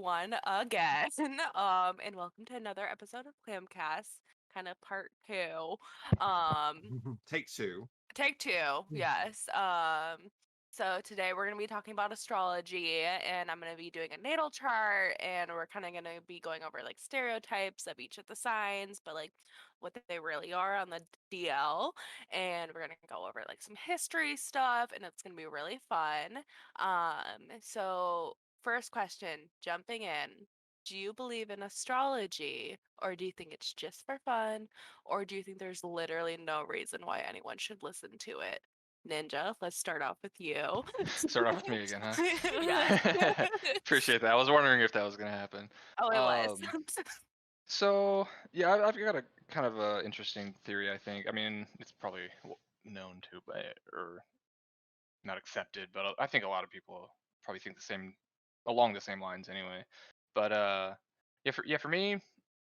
everyone again. And welcome to another episode of CLAMCAST, kind of part two. Um, Take two. Take two, yes. So today we're gonna be talking about astrology, and I'm gonna be doing a natal chart, and we're kind of gonna be going over like stereotypes of each of the signs, but like what they really are on the DL, and we're gonna go over like some history stuff, and it's gonna be really fun. So first question, jumping in. Do you believe in astrology, or do you think it's just for fun, or do you think there's literally no reason why anyone should listen to it? Ninja, let's start off with you. Start off with me again, Yes. huh? Appreciate that. I was wondering if that was gonna happen. Oh, it was. Um, so yeah, I've got a kind of a interesting theory. I think. I mean, it's probably known to, but or not accepted, but I think a lot of people probably think the same, along the same lines anyway. But for me,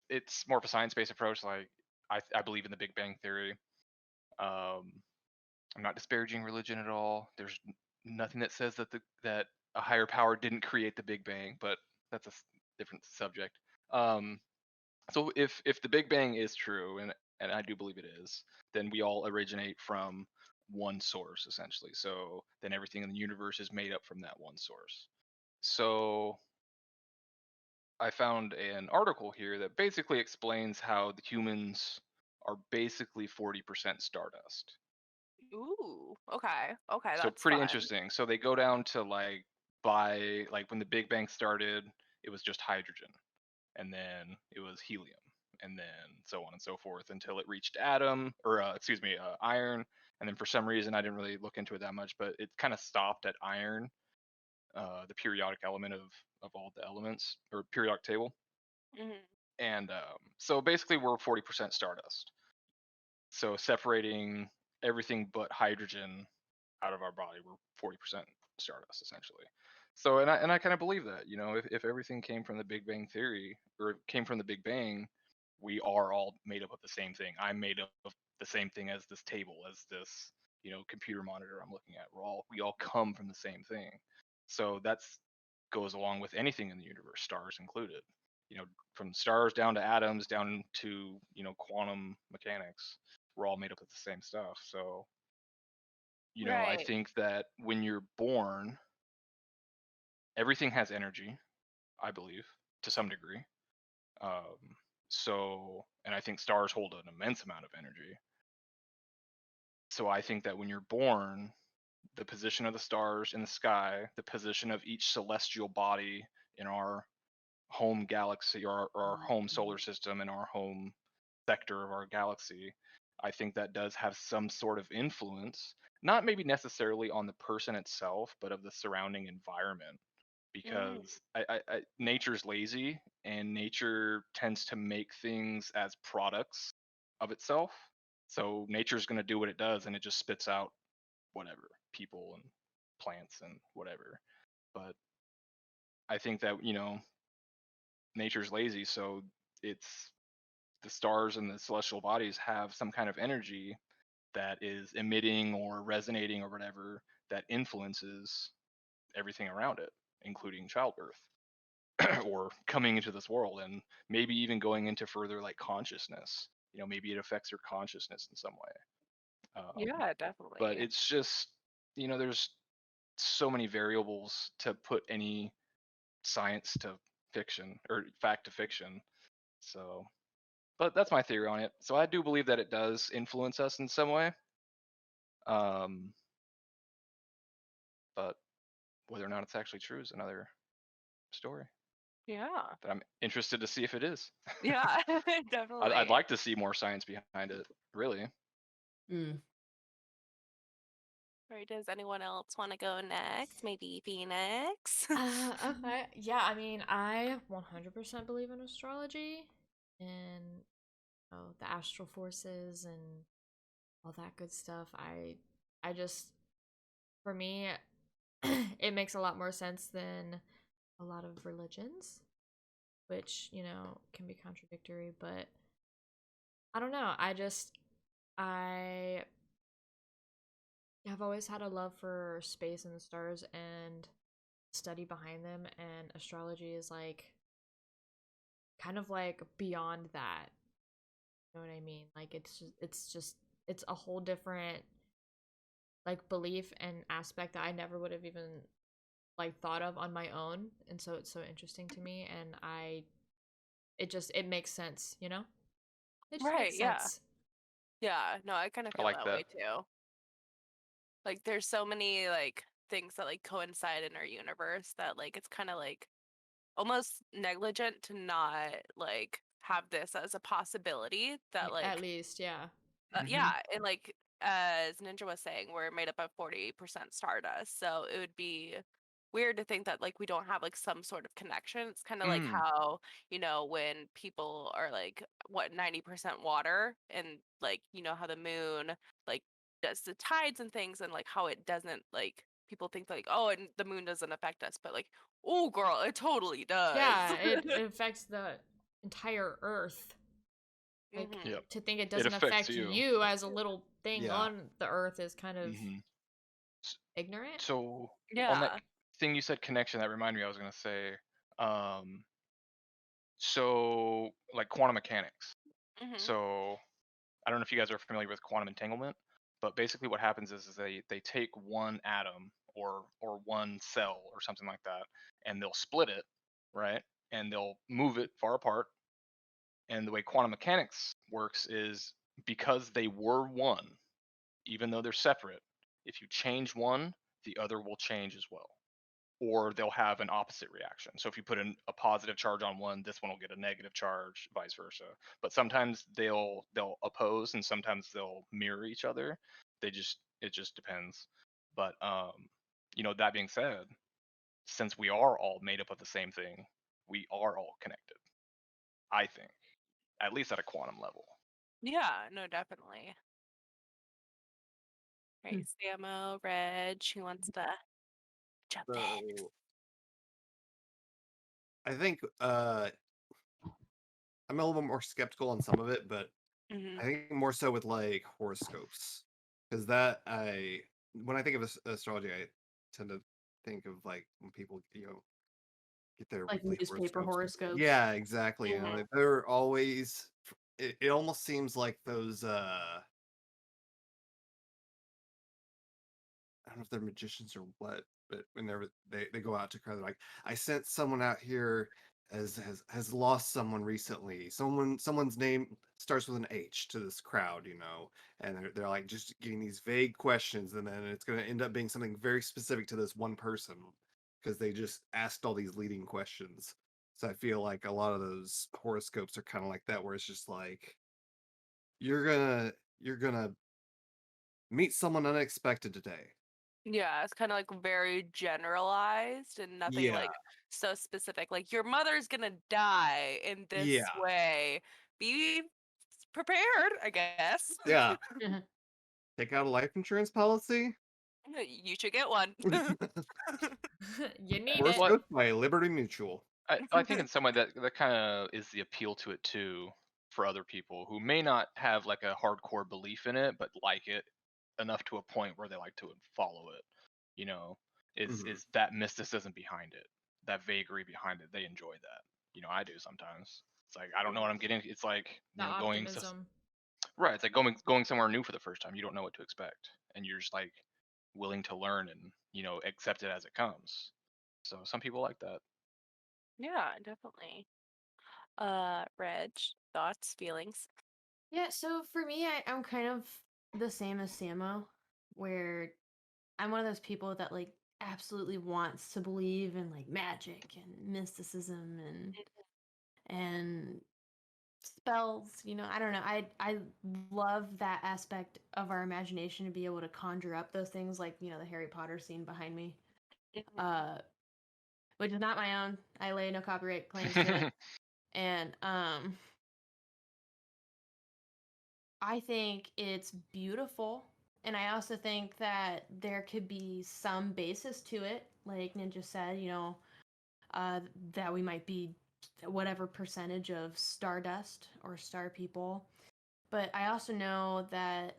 it's more of a science-based approach. Like I believe in the Big Bang theory. Um, I'm not disparaging religion at all. There's nothing that says that a higher power didn't create the Big Bang, but that's a different subject. Um, so if the Big Bang is true, and I do believe it is, then we all originate from one source essentially. So then everything in the universe is made up from that one source. So I found an article here that basically explains how the humans are basically 40% stardust. Ooh, okay. Okay, So that's pretty fun. interesting. So they go down to like when the Big Bang started, it was just hydrogen, and then it was helium, and then so on and so forth until it reached iron, and then for some reason I didn't really look into it that much, but it kind of stopped at iron, the periodic element of all the elements or periodic table, Hmm. and so basically we're 40% stardust. So separating everything but hydrogen out of our body, we're 40% stardust essentially. So and I kind of believe that, if everything came from the Big Bang theory or came from the Big Bang, we are all made up of the same thing. I'm made up of the same thing as this table, as this, computer monitor I'm looking at. We all come from the same thing. So that's goes along with anything in the universe, stars included. You know, from stars down to atoms down to, quantum mechanics, we're all made up of the same stuff. So I Right. think that when you're born, everything has energy, I believe, to some degree. Um, and I think stars hold an immense amount of energy. So I think that when you're born, the position of the stars in the sky, the position of each celestial body in our home galaxy or our home solar system and our home sector of our galaxy, I think that does have some sort of influence, not maybe necessarily on the person itself, but of the surrounding environment. Mm. Because nature's lazy and nature tends to make things as products of itself. So nature's going to do what it does and it just spits out whatever, people and plants and whatever. But I think that, nature's lazy, so it's the stars and the celestial bodies have some kind of energy that is emitting or resonating or whatever that influences everything around it, including childbirth or coming into this world and maybe even going into further like consciousness. Maybe it affects your consciousness in some way. Yeah, But definitely. it's just, there's so many variables to put any science to fiction or fact to fiction. So, but that's my theory on it. So I do believe that it does influence us in some way. Um, but whether or not it's actually true is another story Yeah. that I'm interested to see if it is. Yeah, I'd definitely. like to see more science behind it, really. Mm. Or does anyone else want to go next? Maybe Phoenix? Okay. Yeah, I mean, I 100% believe in astrology and the astral forces and all that good stuff. I just for me it makes a lot more sense than a lot of religions, which, can be contradictory, but I don't know. I have always had a love for space and the stars, and study behind them, and astrology is like kind of like beyond that. You know what I mean? Like it's a whole different like belief and aspect that I never would have even like thought of on my own, and so it's so interesting to me, and it makes sense, you know? It just Right, makes yeah. sense. Yeah, no, I kind of I feel like that that. way too. Like there's so many like things that like coincide in our universe that like it's kind of like almost negligent to not like have this as a possibility that At like least, yeah. Hmm. yeah, and like as Ninja was saying, we're made up of 40% stardust. So it would be weird to think that like we don't have like some sort of connection. It's kind of like Mm. how, when people are like what 90% water and like how the moon like does the tides and things and like how it doesn't like people think like oh and the moon doesn't affect us but like oh girl it totally does. Yeah, it affects the entire earth. Like Hmm. Yep. to think it It doesn't affects affect you. you as a little thing Yeah. on the earth is kind of Hmm. ignorant. So on that Yeah. thing you said connection, that reminded me. I was gonna say, um, so like quantum mechanics. Hmm. So I don't know if you guys are familiar with quantum entanglement, but basically what happens is they take one atom or one cell or something like that, and they'll split it, right? And they'll move it far apart. And the way quantum mechanics works is because they were one, even though they're separate, if you change one, the other will change as well. Or they'll have an opposite reaction. So if you put a positive charge on one, this one will get a negative charge, vice versa. But sometimes they'll oppose, and sometimes they'll mirror each other. It just depends. But that being said, since we are all made up of the same thing, we are all connected. I think, at least at a quantum level. Yeah, no, definitely. Hmm. Right, Samo, Reg, who wants to jump in? So I think I'm a little bit more skeptical on some of it, but Hmm. I think more so with like horoscopes, because that I when I think of astrology, I tend to think of like when people get their Like weekly newspaper horoscopes. horoscopes. Yeah, exactly. Hmm. They're always. It almost seems like those. I don't know if they're magicians or what, but whenever they go out to crowd, they're like, I sent someone out here has lost someone recently. Someone's name starts with an H to this crowd, and they're like just getting these vague questions, and then it's gonna end up being something very specific to this one person because they just asked all these leading questions. So I feel like a lot of those horoscopes are kind of like that, where it's just like you're gonna meet someone unexpected today. Yeah, it's kind of like very generalized and nothing Yeah. like so specific. Like your mother's gonna die in Yeah. this way. Be prepared, I guess. Yeah. Take out a life insurance policy? You should get one. You need it. What Horoscope by Liberty Mutual. I think in some way that kind of is the appeal to it too for other people who may not have like a hardcore belief in it, but like it enough to a point where they like to follow it. You know, Mhm. is that mysticism behind it, that vagary behind it. They enjoy that. I do sometimes. It's like I don't know what I'm getting. It's like The optimism. right. It's like going somewhere new for the first time. You don't know what to expect, and you're just like willing to learn and accept it as it comes. So some people like that. Yeah, definitely. Reg, thoughts, feelings? Yeah, so for me, I'm kind of the same as Samo, where I'm one of those people that like absolutely wants to believe in like magic and mysticism and spells. I don't know. I love that aspect of our imagination to be able to conjure up those things, like the Harry Potter scene behind me, Mhm. uh, which is not my own. I lay no copyright claims to it, and I think it's beautiful. And I also think that there could be some basis to it, like Ninja said, that we might be whatever percentage of stardust or star people. But I also know that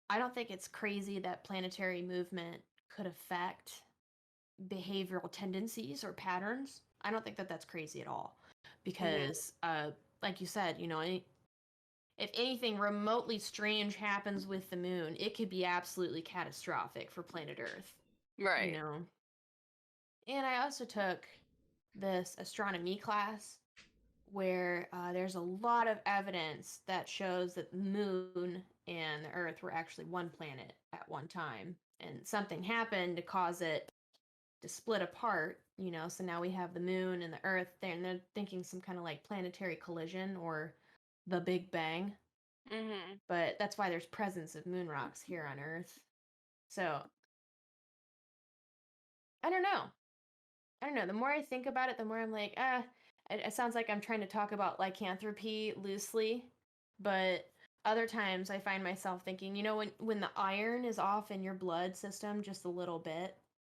I don't think it's crazy that planetary movement could affect behavioral tendencies or patterns. I don't think that that's crazy at all, Mhm. because like you said, if anything remotely strange happens with the moon, it could be absolutely catastrophic for planet Earth, you Right. know. And I also took this astronomy class where there's a lot of evidence that shows that the moon and the Earth were actually one planet at one time, and something happened to cause it to split apart. So now we have the moon and the Earth there, and they're thinking some kind of like planetary collision or the Big Bang. Mhm. But that's why there's presence of moon rocks here on Earth. So I don't know. I don't know. The more I think about it, the more I'm like, it sounds like I'm trying to talk about lycanthropy loosely, but other times I find myself thinking, when the iron is off in your blood system just a little bit,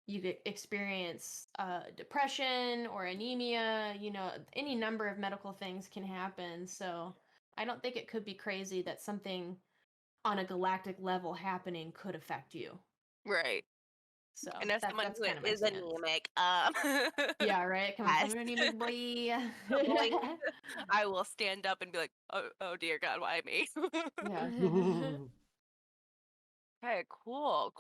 you could experience depression or anemia. Any number of medical things can happen. So I don't think it could be crazy that something on a galactic level happening could affect you. Right. So And as someone that's who kind of my is stance. anemic, Yeah, right. Coming yes. from an anemic boy. Like, I will stand up and be like, oh dear God, why me? Yeah. Okay, cool.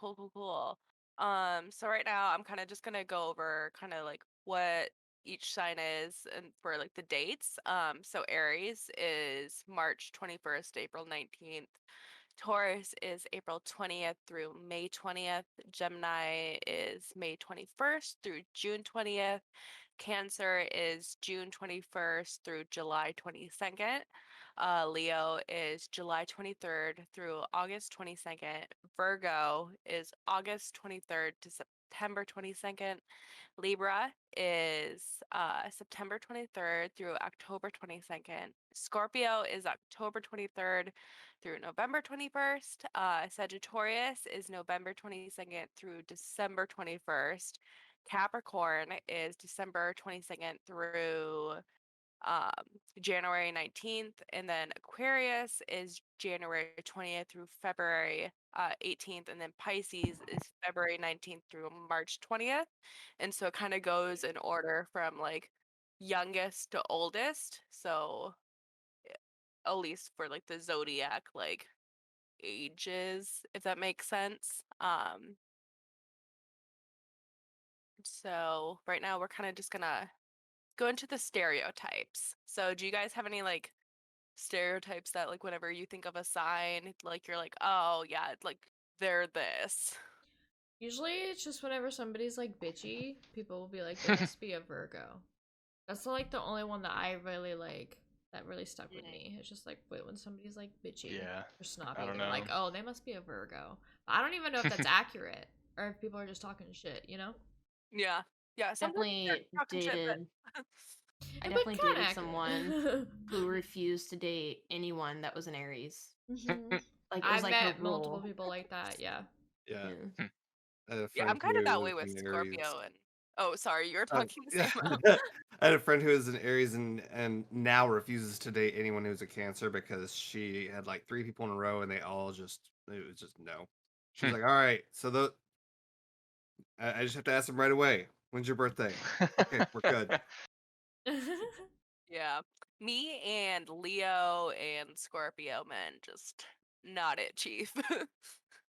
So right now I'm kind of just gonna go over kind of like what each sign is and for like the dates. So Aries is March 21st, April 19th. Taurus is April 20th through May 20th. Gemini is May 21st through June 20th. Cancer is June 21st through July 22nd. Leo is July 23rd through August 22nd. Virgo is August 23rd to September 22nd. Libra is September 23rd through October 22nd. Scorpio is October 23rd through November 21st. Sagittarius is November 22nd through December 21st. Capricorn is December 22nd through um, January 19th. And then Aquarius is January 20th through February 18th. And then Pisces is February 19th through March 20th. And so it kind of goes in order from like youngest to oldest. So at least for like the zodiac, like ages, if that makes sense. So right now we're kind of just gonna go into the stereotypes. So do you guys have any like stereotypes that like whenever you think of a sign, like you're like, oh yeah, like they're this. Usually it's just whenever somebody's like bitchy, people will be like, they must be a Virgo. That's like the only one that I really like that really stuck with Mm. me. It's just like when somebody's like bitchy Yeah, or I snobby, don't they're know. like, oh, they must be a Virgo. But I don't even know if that's accurate or if people are just talking shit, you know? Yeah. Yeah. Sometimes they're Definitely talking shit, dated. but I But definitely kind of dated someone accurate. who refused to date anyone that was an Aries. hmm Like it was I've like her met multiple rule. people like that, yeah. Yeah. Yeah. I had a yeah, friend I'm kind of that who way was with an Aries. Scorpio and oh, sorry, you're Uh, talking yeah. Sam. I had a friend who is an Aries and now refuses to date anyone who's a Cancer because she had like three people in a row and they all just it was just no. She's like, all right, so I just have to ask them right away. When's your birthday? Okay, we're good. Yeah. Me and Leo and Scorpio men just not it, Chief.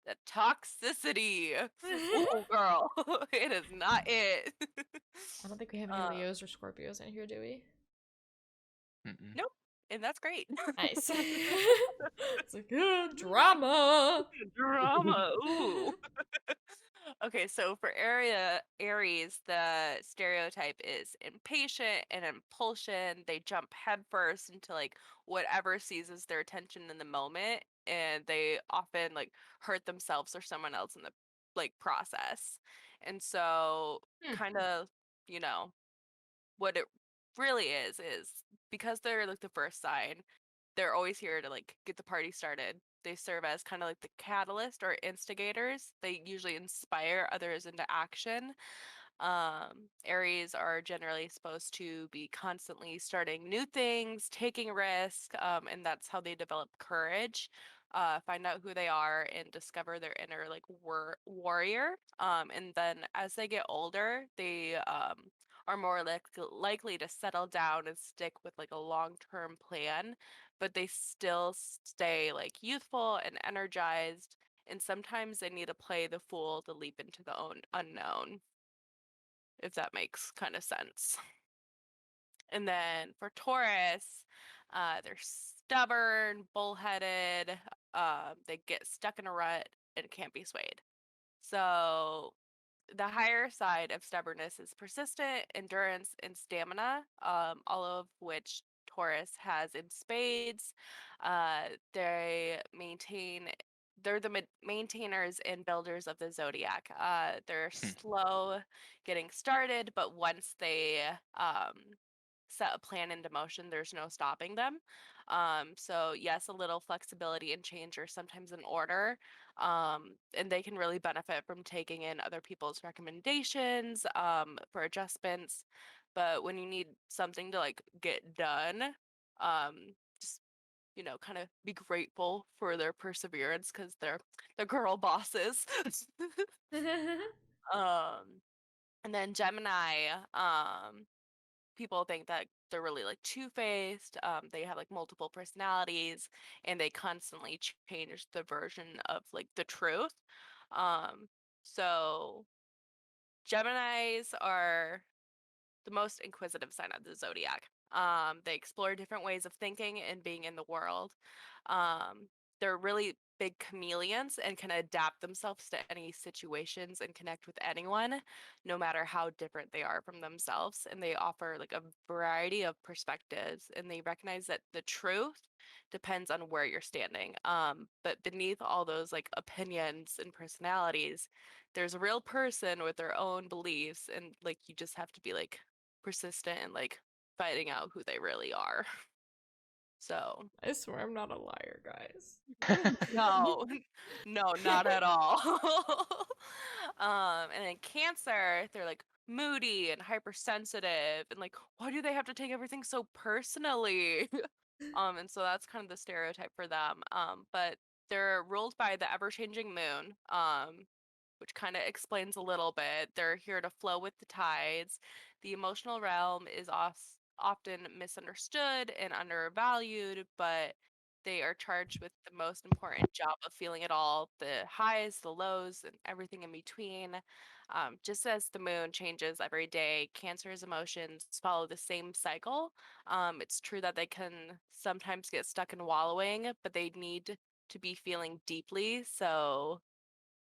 The toxicity. Oh, girl. It is not it. I don't think we have any um, Leos or Scorpios in here, do we? Mm-mm. nope. And that's great. Nice. It's like, drama. Drama. Ooh. Okay, so for Aries, the stereotype is impatient and impulsion. They jump headfirst into like whatever seizes their attention in the moment, and they often like hurt themselves or someone else in the like process. And so Hmm. kind of, you know, what it really is because they're like the first sign, they're always here to like get the party started. They serve as kind of like the catalyst or instigators. They usually inspire others into action. Aries are generally supposed to be constantly starting new things, taking risk, and that's how they develop courage. find out who they are and discover their inner like warrior. And then as they get older, they are more likely to settle down and stick with like a long-term plan, but they still stay like youthful and energized. And sometimes they need to play the fool to leap into the unknown, if that makes kind of sense. And then for Taurus, they're stubborn, bullheaded. They get stuck in a rut and can't be swayed. So the higher side of stubbornness is persistent, endurance, and stamina, all of which Taurus has in spades. They maintain. They're the maintainers and builders of the zodiac. They're slow getting started, but once they set a plan into motion, there's no stopping them. So yes, a little flexibility and change are sometimes in order, and they can really benefit from taking in other people's recommendations for adjustments. But when you need something to like get done, just kind of be grateful for their perseverance because they're girl bosses. um, and then Gemini, people think that they're really like two-faced. They have like multiple personalities, and they constantly change the version of like the truth. Um, so Geminis are the most inquisitive sign of the zodiac. They explore different ways of thinking and being in the world. Um, they're really big chameleons and can adapt themselves to any situations and connect with anyone, no matter how different they are from themselves. And they offer like a variety of perspectives, and they recognize that the truth depends on where you're standing. But beneath all those like opinions and personalities, there's a real person with their own beliefs, and like you just have to be like persistent and like finding out who they really are. So I swear I'm not a liar, guys. no, no, not at all. And then Cancer, they're like moody and hypersensitive, and like, why do they have to take everything so personally? And so that's kind of the stereotype for them. But they're ruled by the ever-changing moon, which kind of explains a little bit. They're here to flow with the tides. The emotional realm is often misunderstood and undervalued, but they are charged with the most important job of feeling it all, the highs, the lows, and everything in between. Just as the moon changes every day, Cancer's emotions follow the same cycle. It's true that they can sometimes get stuck in wallowing, but they need to be feeling deeply. So,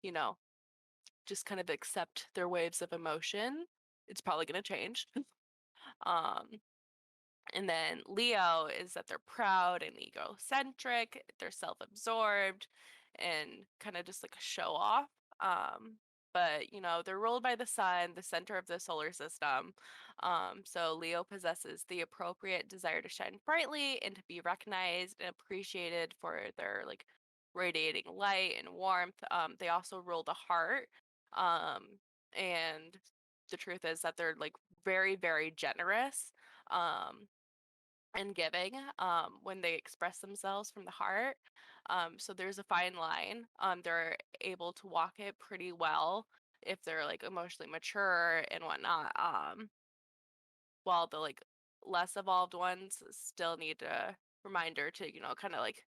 you know, just kind of accept their waves of emotion. It's probably going to change. um, and then Leo is that they're proud and egocentric, they're self-absorbed and kind of just like a show off. But they're ruled by the sun, the center of the solar system. So Leo possesses the appropriate desire to shine brightly and to be recognized and appreciated for their like radiating light and warmth. They also rule the heart. Um, and the truth is that they're like very, very generous. Um, and giving when they express themselves from the heart. So there's a fine line. They're able to walk it pretty well if they're like emotionally mature and whatnot. While the like less evolved ones still need a reminder to, kind of like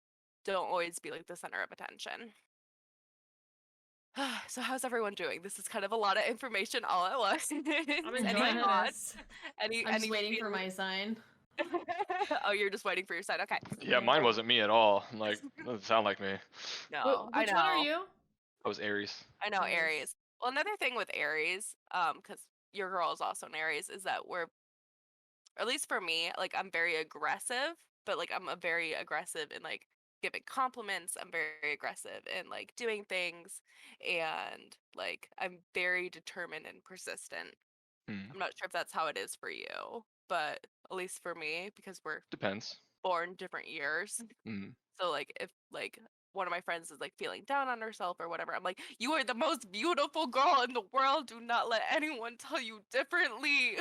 don't always be like the center of attention. So how's everyone doing? This is kind of a lot of information all at once. I'm Any enjoying thoughts? this. Any I'm just any waiting for feel- my sign. Oh, you're just waiting for your side. Okay. Yeah, mine wasn't me at all. Like, doesn't sound like me. No, I Which one are know. you? I was Aries. I know Aries. Aries. Well, another thing with Aries, because your girl is also an Aries, is that or at least for me, like I'm very aggressive, but like I'm a very aggressive in like giving compliments. I'm very aggressive in like doing things, and like I'm very determined and persistent. Hmm. I'm not sure if that's how it is for you, but at least for me, because we're Depends. born different years. Hmm. So like if like one of my friends is like feeling down on herself or whatever, I'm like, you are the most beautiful girl in the world. Do not let anyone tell you differently.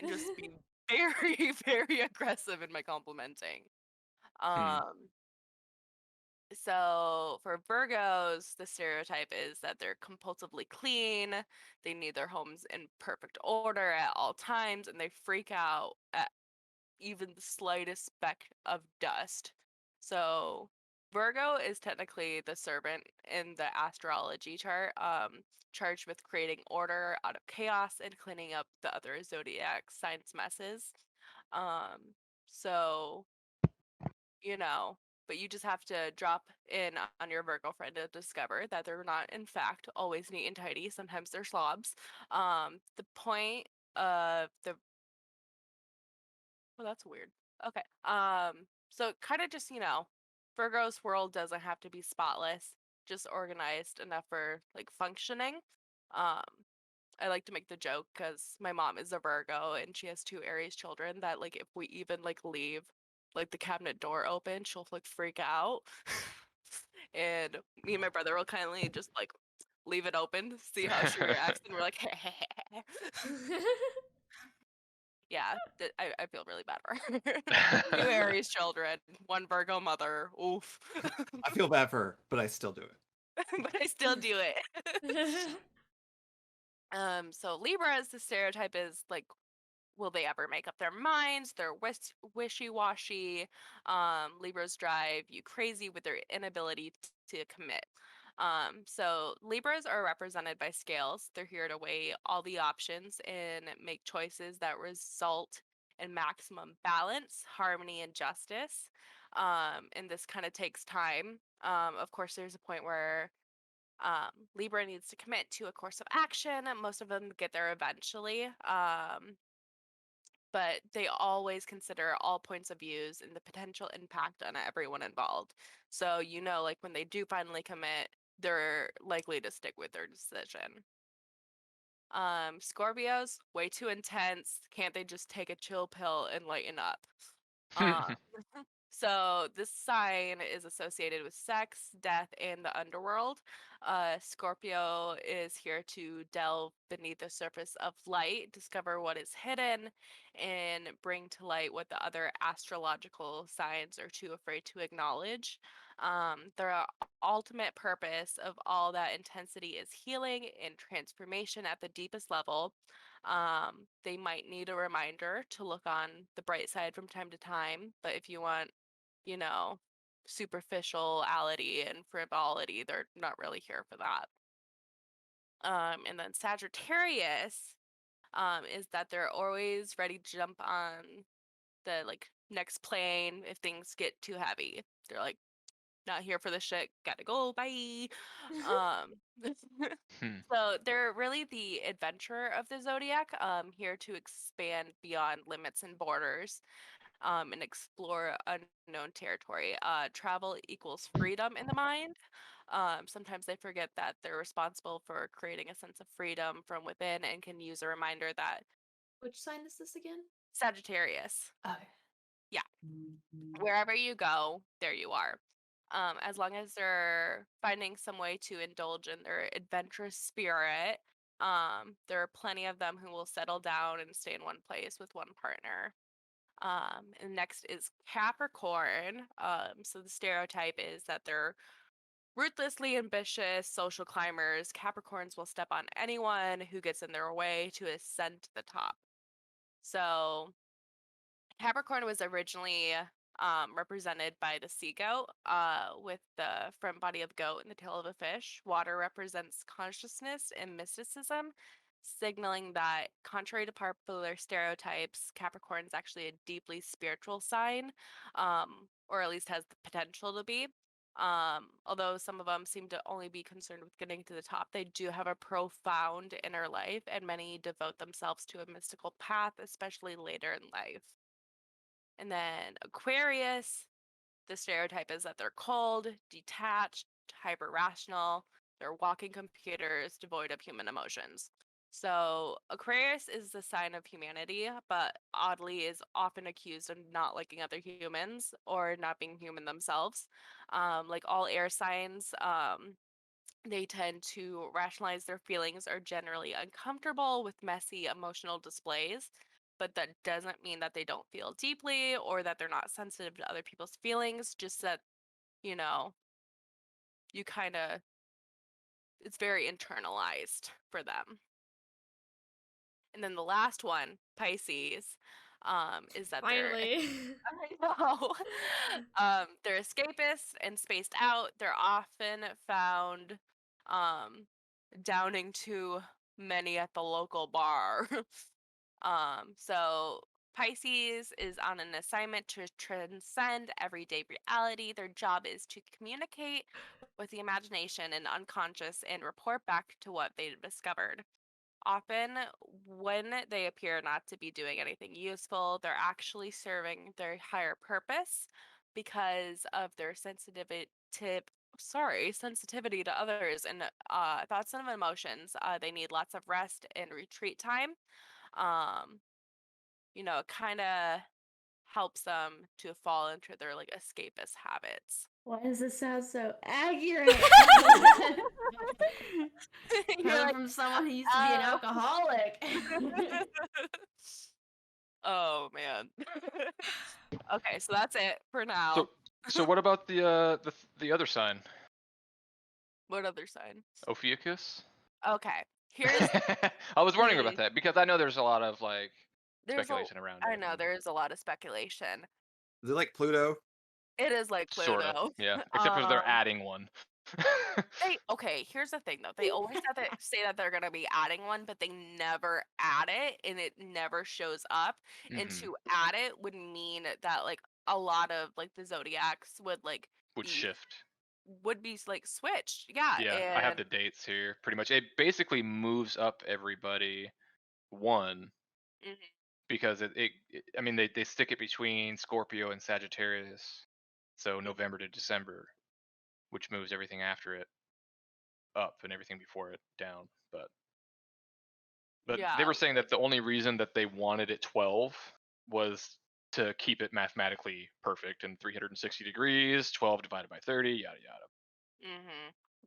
And just be very, very aggressive in my complimenting. Hmm. Um So for Virgos, the stereotype is that they're compulsively clean, they need their homes in perfect order at all times, and they freak out at even the slightest speck of dust. So Virgo is technically the servant in the astrology chart, charged with creating order out of chaos and cleaning up the other zodiac signs' messes. Um, so you know, but you just have to drop in on your Virgo friend to discover that they're not, in fact, always neat and tidy. Sometimes they're slobs. The point of the well, that's weird. Okay. So kind of just, Virgo's world doesn't have to be spotless, just organized enough for like functioning. Um, I like to make the joke because my mom is a Virgo and she has two Aries children that like if we even like leave like the cabinet door open, she'll like freak out. And me and my brother will kindly just like leave it open, see how she reacts, and we're like, yeah, I feel really bad for her. Two Aries children, one Virgo mother. Oof. I feel bad for her, but I still do it. But I still do it. So Libras, the stereotype is like, will they ever make up their minds? They're wishy-washy. Libras drive you crazy with their inability to commit. So Libras are represented by scales. They're here to weigh all the options and make choices that result in maximum balance, harmony, and justice. And this kind of takes time. Of course, there's a point where Libra needs to commit to a course of action, and most of them get there eventually. But they always consider all points of views and the potential impact on everyone involved. So, like when they do finally commit, they're likely to stick with their decision. Scorpios, way too intense. Can't they just take a chill pill and lighten up? Um, so this sign is associated with sex, death, and the underworld. Scorpio is here to delve beneath the surface of light, discover what is hidden, and bring to light what the other astrological signs are too afraid to acknowledge. Their ultimate purpose of all that intensity is healing and transformation at the deepest level. They might need a reminder to look on the bright side from time to time, but if you want, you know, superficiality and frivolity, they're not really here for that. And then Sagittarius, is that they're always ready to jump on the like next plane if things get too heavy. They're like, not here for this shit, gotta go, bye. Um, so they're really the adventurer of the zodiac, here to expand beyond limits and borders, and explore unknown territory. Travel equals freedom in the mind. Sometimes they forget that they're responsible for creating a sense of freedom from within and can use a reminder that Which sign is this again? Sagittarius, Okay. yeah, wherever you go, there you are. As long as they're finding some way to indulge in their adventurous spirit, there are plenty of them who will settle down and stay in one place with one partner. And next is Capricorn. So the stereotype is that they're ruthlessly ambitious social climbers. Capricorns will step on anyone who gets in their way to ascend to the top. So Capricorn was originally represented by the sea goat, with the front body of goat and the tail of a fish. Water represents consciousness and mysticism, signaling that, contrary to popular stereotypes, Capricorn is actually a deeply spiritual sign, or at least has the potential to be. Although some of them seem to only be concerned with getting to the top, they do have a profound inner life, and many devote themselves to a mystical path, especially later in life. And then Aquarius, the stereotype is that they're cold, detached, hyper rational. They're walking computers devoid of human emotions. So Aquarius is the sign of humanity, but oddly is often accused of not liking other humans or not being human themselves. Like all air signs, they tend to rationalize their feelings, are generally uncomfortable with messy emotional displays, but that doesn't mean that they don't feel deeply or that they're not sensitive to other people's feelings, just that, you know, you kind of, it's very internalized for them. And then the last one, Pisces, is that they're Finally. I know. They're escapists and spaced out. They're often found um, downing too many at the local bar. So Pisces is on an assignment to transcend everyday reality. Their job is to communicate with the imagination and unconscious and report back to what they've discovered. Often, when they appear not to be doing anything useful, they're actually serving their higher purpose because of their sensitivity to others and thoughts and emotions. They need lots of rest and retreat time. Um, it kind of helps them to fall into their like escapist habits. Why does this sound so accurate? You're Coming like, from someone who used to be an "Oh." alcoholic. Oh man. Okay, so that's it for now. So what about the other sign, What other sign? Ophiuchus? Okay, here's I was wondering the about that because I know there's a lot of like there's a speculation around I it. know there is a lot of speculation. Is it like Pluto? It is like Sort of, Pluto. yeah. Except for they're adding one. Here's the thing though. They always say that they're gonna be adding one, but they never add it and it never shows up. And Mhm. to add it would mean that like a lot of like the zodiacs would like Would be shift. like switched. Yeah, Yeah, I have and the dates here. Pretty much, it basically moves up everybody one mhm, because I mean, they stick it between Scorpio and Sagittarius, so mhm. November to December, which moves everything after it up and everything before it down. But they Yeah. were saying that the only reason that they wanted it 12 was to keep it mathematically perfect and 360 degrees, 12 divided by 30, yada yada.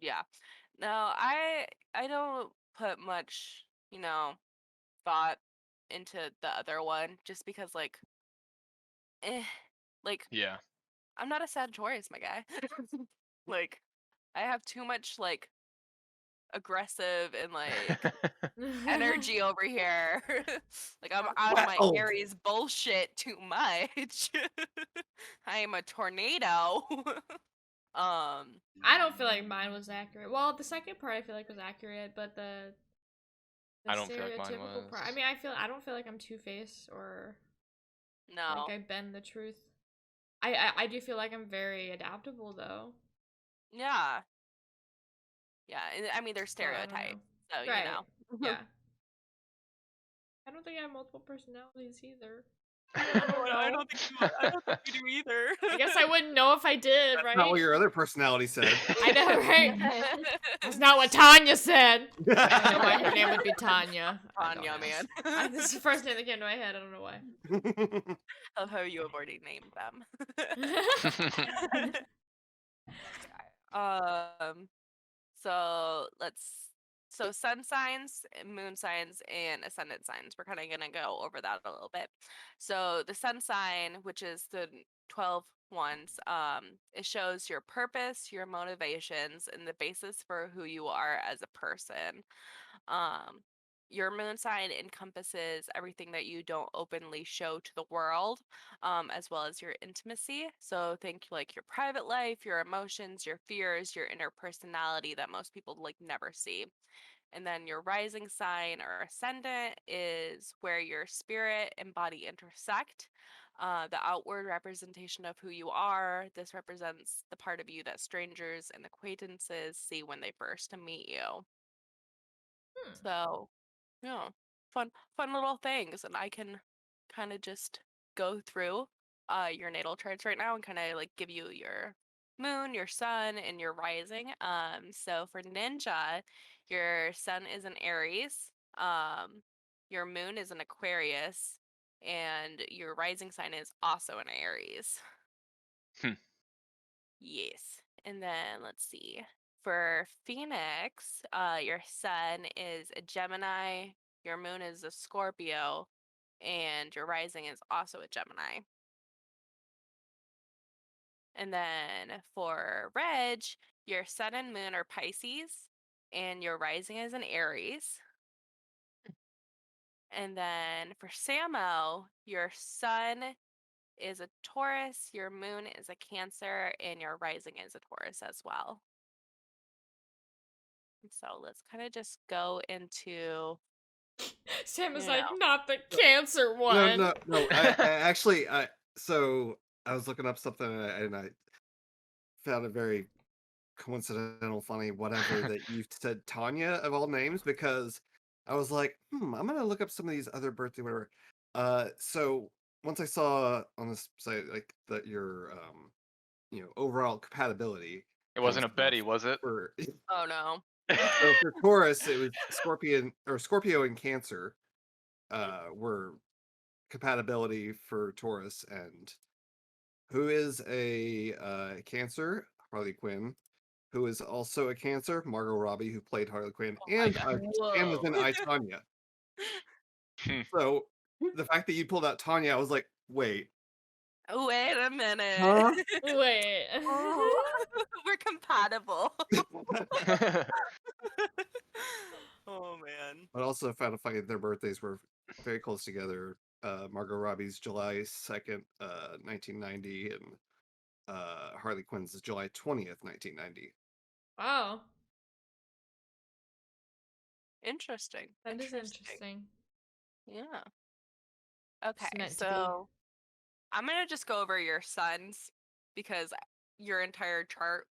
Yeah. No, I don't put much, thought into the other one just because eh, like Yeah. I'm not a Sagittarius, my guy. Like I have too much like aggressive and like energy over here. Like I'm out of my Wild. Aries bullshit too much. I am a tornado. I don't feel like mine was accurate. Well, the second part I feel like was accurate, but the I don't feel like mine stereotypical part. I was. mean, I don't feel like I'm Two-Faced or like No. I bend the truth. I do feel like I'm very adaptable though. Yeah. Yeah. I mean, they're So I don't stereotypes. know. So, Right. Yeah. I don't think I have multiple personalities either. I don't I know. don't think I don't think you do either. I guess I wouldn't know if I did, That's right? not what your other personality said. I know, right? That's not what Tanya said. I don't know why her name would be Tanya. I don't Tanya, know. man. This is the first name that came to my head. I don't know why. I love how you have already named them. um, so sun signs, moon signs, and ascendant signs. We're kind of gonna go over that a little bit. So the sun sign, which is the 12 ones, it shows your purpose, your motivations, and the basis for who you are as a person. Um, your moon sign encompasses everything that you don't openly show to the world, as well as your intimacy. So think like your private life, your emotions, your fears, your inner personality that most people like never see. And then your rising sign or ascendant is where your spirit and body intersect. The outward representation of who you are. This represents the part of you that strangers and acquaintances see when they first meet you. Hmm. So, yeah, fun little things, and I can kind of just go through your natal charts right now and kind of like give you your moon, your sun, and your rising. So for Ninja, your sun is an Aries, your moon is an Aquarius, and your rising sign is also an Aries. Hmm. Yes. And then let's see. For Phoenix, your sun is a Gemini, your moon is a Scorpio, and your rising is also a Gemini. And then for Reg, your sun and moon are Pisces, and your rising is in Aries. And then for Samo, your sun is a Taurus, your moon is a Cancer, and your rising is a Taurus as well. So let's kind of just go into, Sam is you like, know, not the Cancer No, one. no, no. I actually, so I was looking up something and I found it very coincidental, funny, whatever, that you said Tanya of all names, because I was like, I'm gonna look up some of these other birthday whatever. So once I saw on this site like that your overall compatibility It kind of wasn't a stuff Betty, was it? for oh no. so for Taurus it was Scorpio and Cancer were compatibility for Taurus, and who is a Cancer, Harley Quinn, who is also a Cancer, Margot Robbie, who played Harley Quinn, Oh my and god. and was Whoa. in I, Tonya. So the fact that you pulled out Tanya, I was like, wait, Wait a minute. huh? Wait. Oh, we're compatible. Oh man. But also found it funny their birthdays were very close together. Margot Robbie's July 2nd, 1990, and Harley Quinn's is July 20th, 1990. Wow. Interesting. That is interesting. Yeah. It's Okay, meant to be. so I'm gonna just go over your sons because your entire chart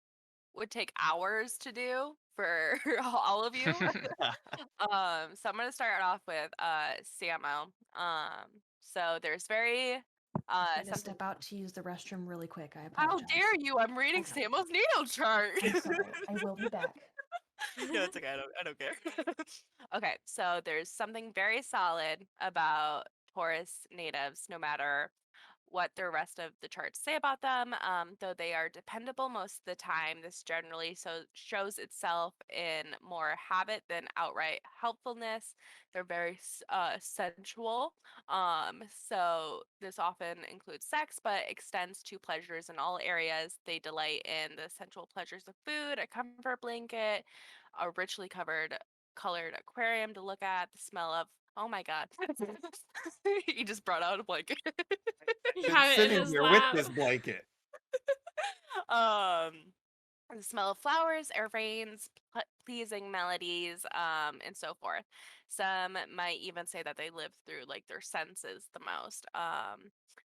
would take hours to do for all of you. So I'm gonna start off with Samo. So there's very I need to something. step out to use the restroom really quick. I How apologize. dare you? I'm reading sorry. Samo's natal chart. I'm sorry. I will be back. No, it's okay. I don't care. Okay, so there's something very solid about Taurus natives, no matter what the rest of the charts say about them. Though they are dependable most of the time, this generally shows itself in more habit than outright helpfulness. They're very sensual. So this often includes sex, but extends to pleasures in all areas. They delight in the sensual pleasures of food, a comfort blanket, a richly colored aquarium to look at, the smell of, oh my god. He just brought out a blanket. He Been had it in sitting his here with lap. this blanket. um the smell of flowers, air rains, pleasing melodies, and so forth. Some might even say that they live through like their senses the most.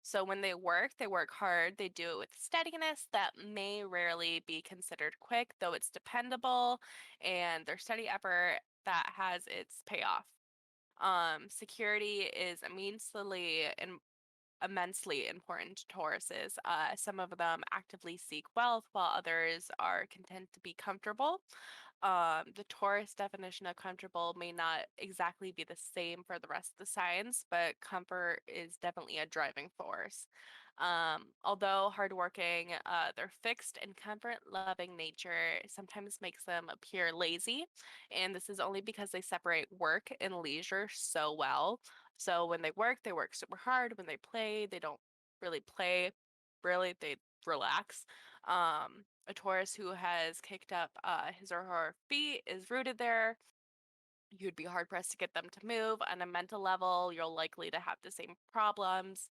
So when they work hard. They do it with steadiness that may rarely be considered quick, though it's dependable, and their steady effort that has its payoff. Security is immensely important to Tauruses. Some of them actively seek wealth, while others are content to be comfortable. The Taurus definition of comfortable may not exactly be the same for the rest of the signs, but comfort is definitely a driving force. Although hardworking, their fixed and comfort-loving nature sometimes makes them appear lazy, and this is only because they separate work and leisure so well. So when they work super hard. When they don't really play. Really, they relax. A Taurus who has kicked up his or her feet is rooted there. You'd be hard pressed to get them to move. On a mental level, you're likely to have the same problems.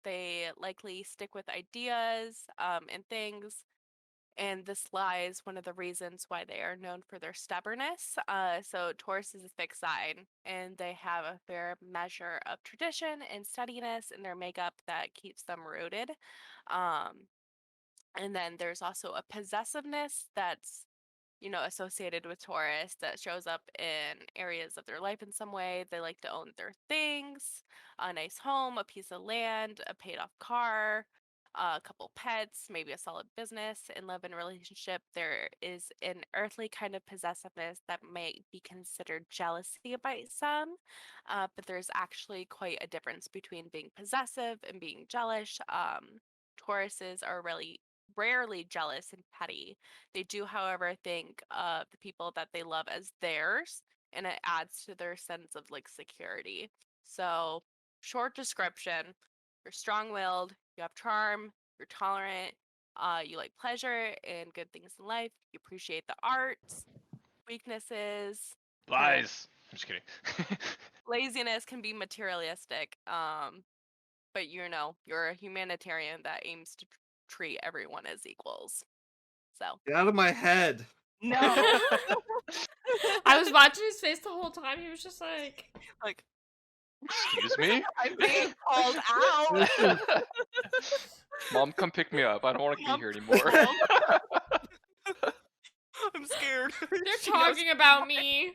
They likely stick with ideas and things, and this lies one of the reasons why they are known for their stubbornness. So Taurus is a fixed sign, and they have a fair measure of tradition and steadiness in their makeup that keeps them rooted. Um, and then there's also a possessiveness that's associated with Taurus that shows up in areas of their life in some way. They like to own their things, a nice home, a piece of land, a paid off car, a couple pets, maybe a solid business. In love and relationship, there is an earthly kind of possessiveness that may be considered jealousy by some, but there's actually quite a difference between being possessive and being jealous. Tauruses are really rarely jealous and petty. They do, however, think of the people that they love as theirs, and it adds to their sense of like security. So, short description: you're strong willed, you have charm, you're tolerant, You like pleasure and good things in life. You appreciate the arts. Weaknesses, kind of Lies. I'm just kidding. laziness can be materialistic. But you're a humanitarian that aims to treat everyone as equals. So Get out of my head. no, I was watching his face the whole time. He was just like, like Excuse me? I'm being called out. Mom, come pick me up. I don't want to be Mom, here anymore. I'm scared. they're She knows- talking about me.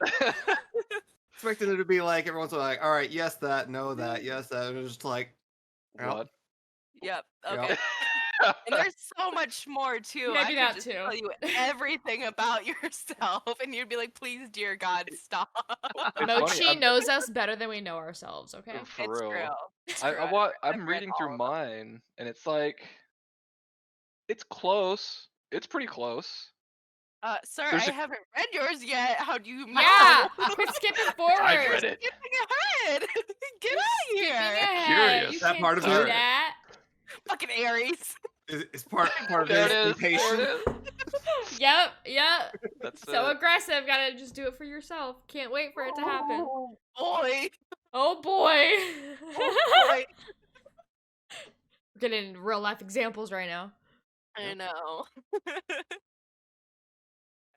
Expecting it to be like everyone's like, all right, yes, that, no, that, yes, that. And it's just like, well, What? Yep. Yep. Okay. And there's so much more too. I Maybe could that just too. tell you everything about yourself, and you'd be like, "Please, dear God, stop." It's funny. Mochi knows us better than we know ourselves, okay? For It's real. true. It's I, true. I I've wa- read I'm reading all through of them. mine, and it's like, it's close. It's pretty close. Sir, There's I a- haven't read yours yet. How do you know? Yeah, quit skipping forward. I've read it. Skipping ahead. Get out of Skipping here. ahead. Curious. You That can't part of do it? that. Fucking Aries. It's part of There his it is. impatience. There it is. Yep. That's So it. aggressive. Gotta just do it for yourself. Can't wait for it to happen. Oh, boy. Oh boy. Oh, boy. We're getting real life examples right now. I know.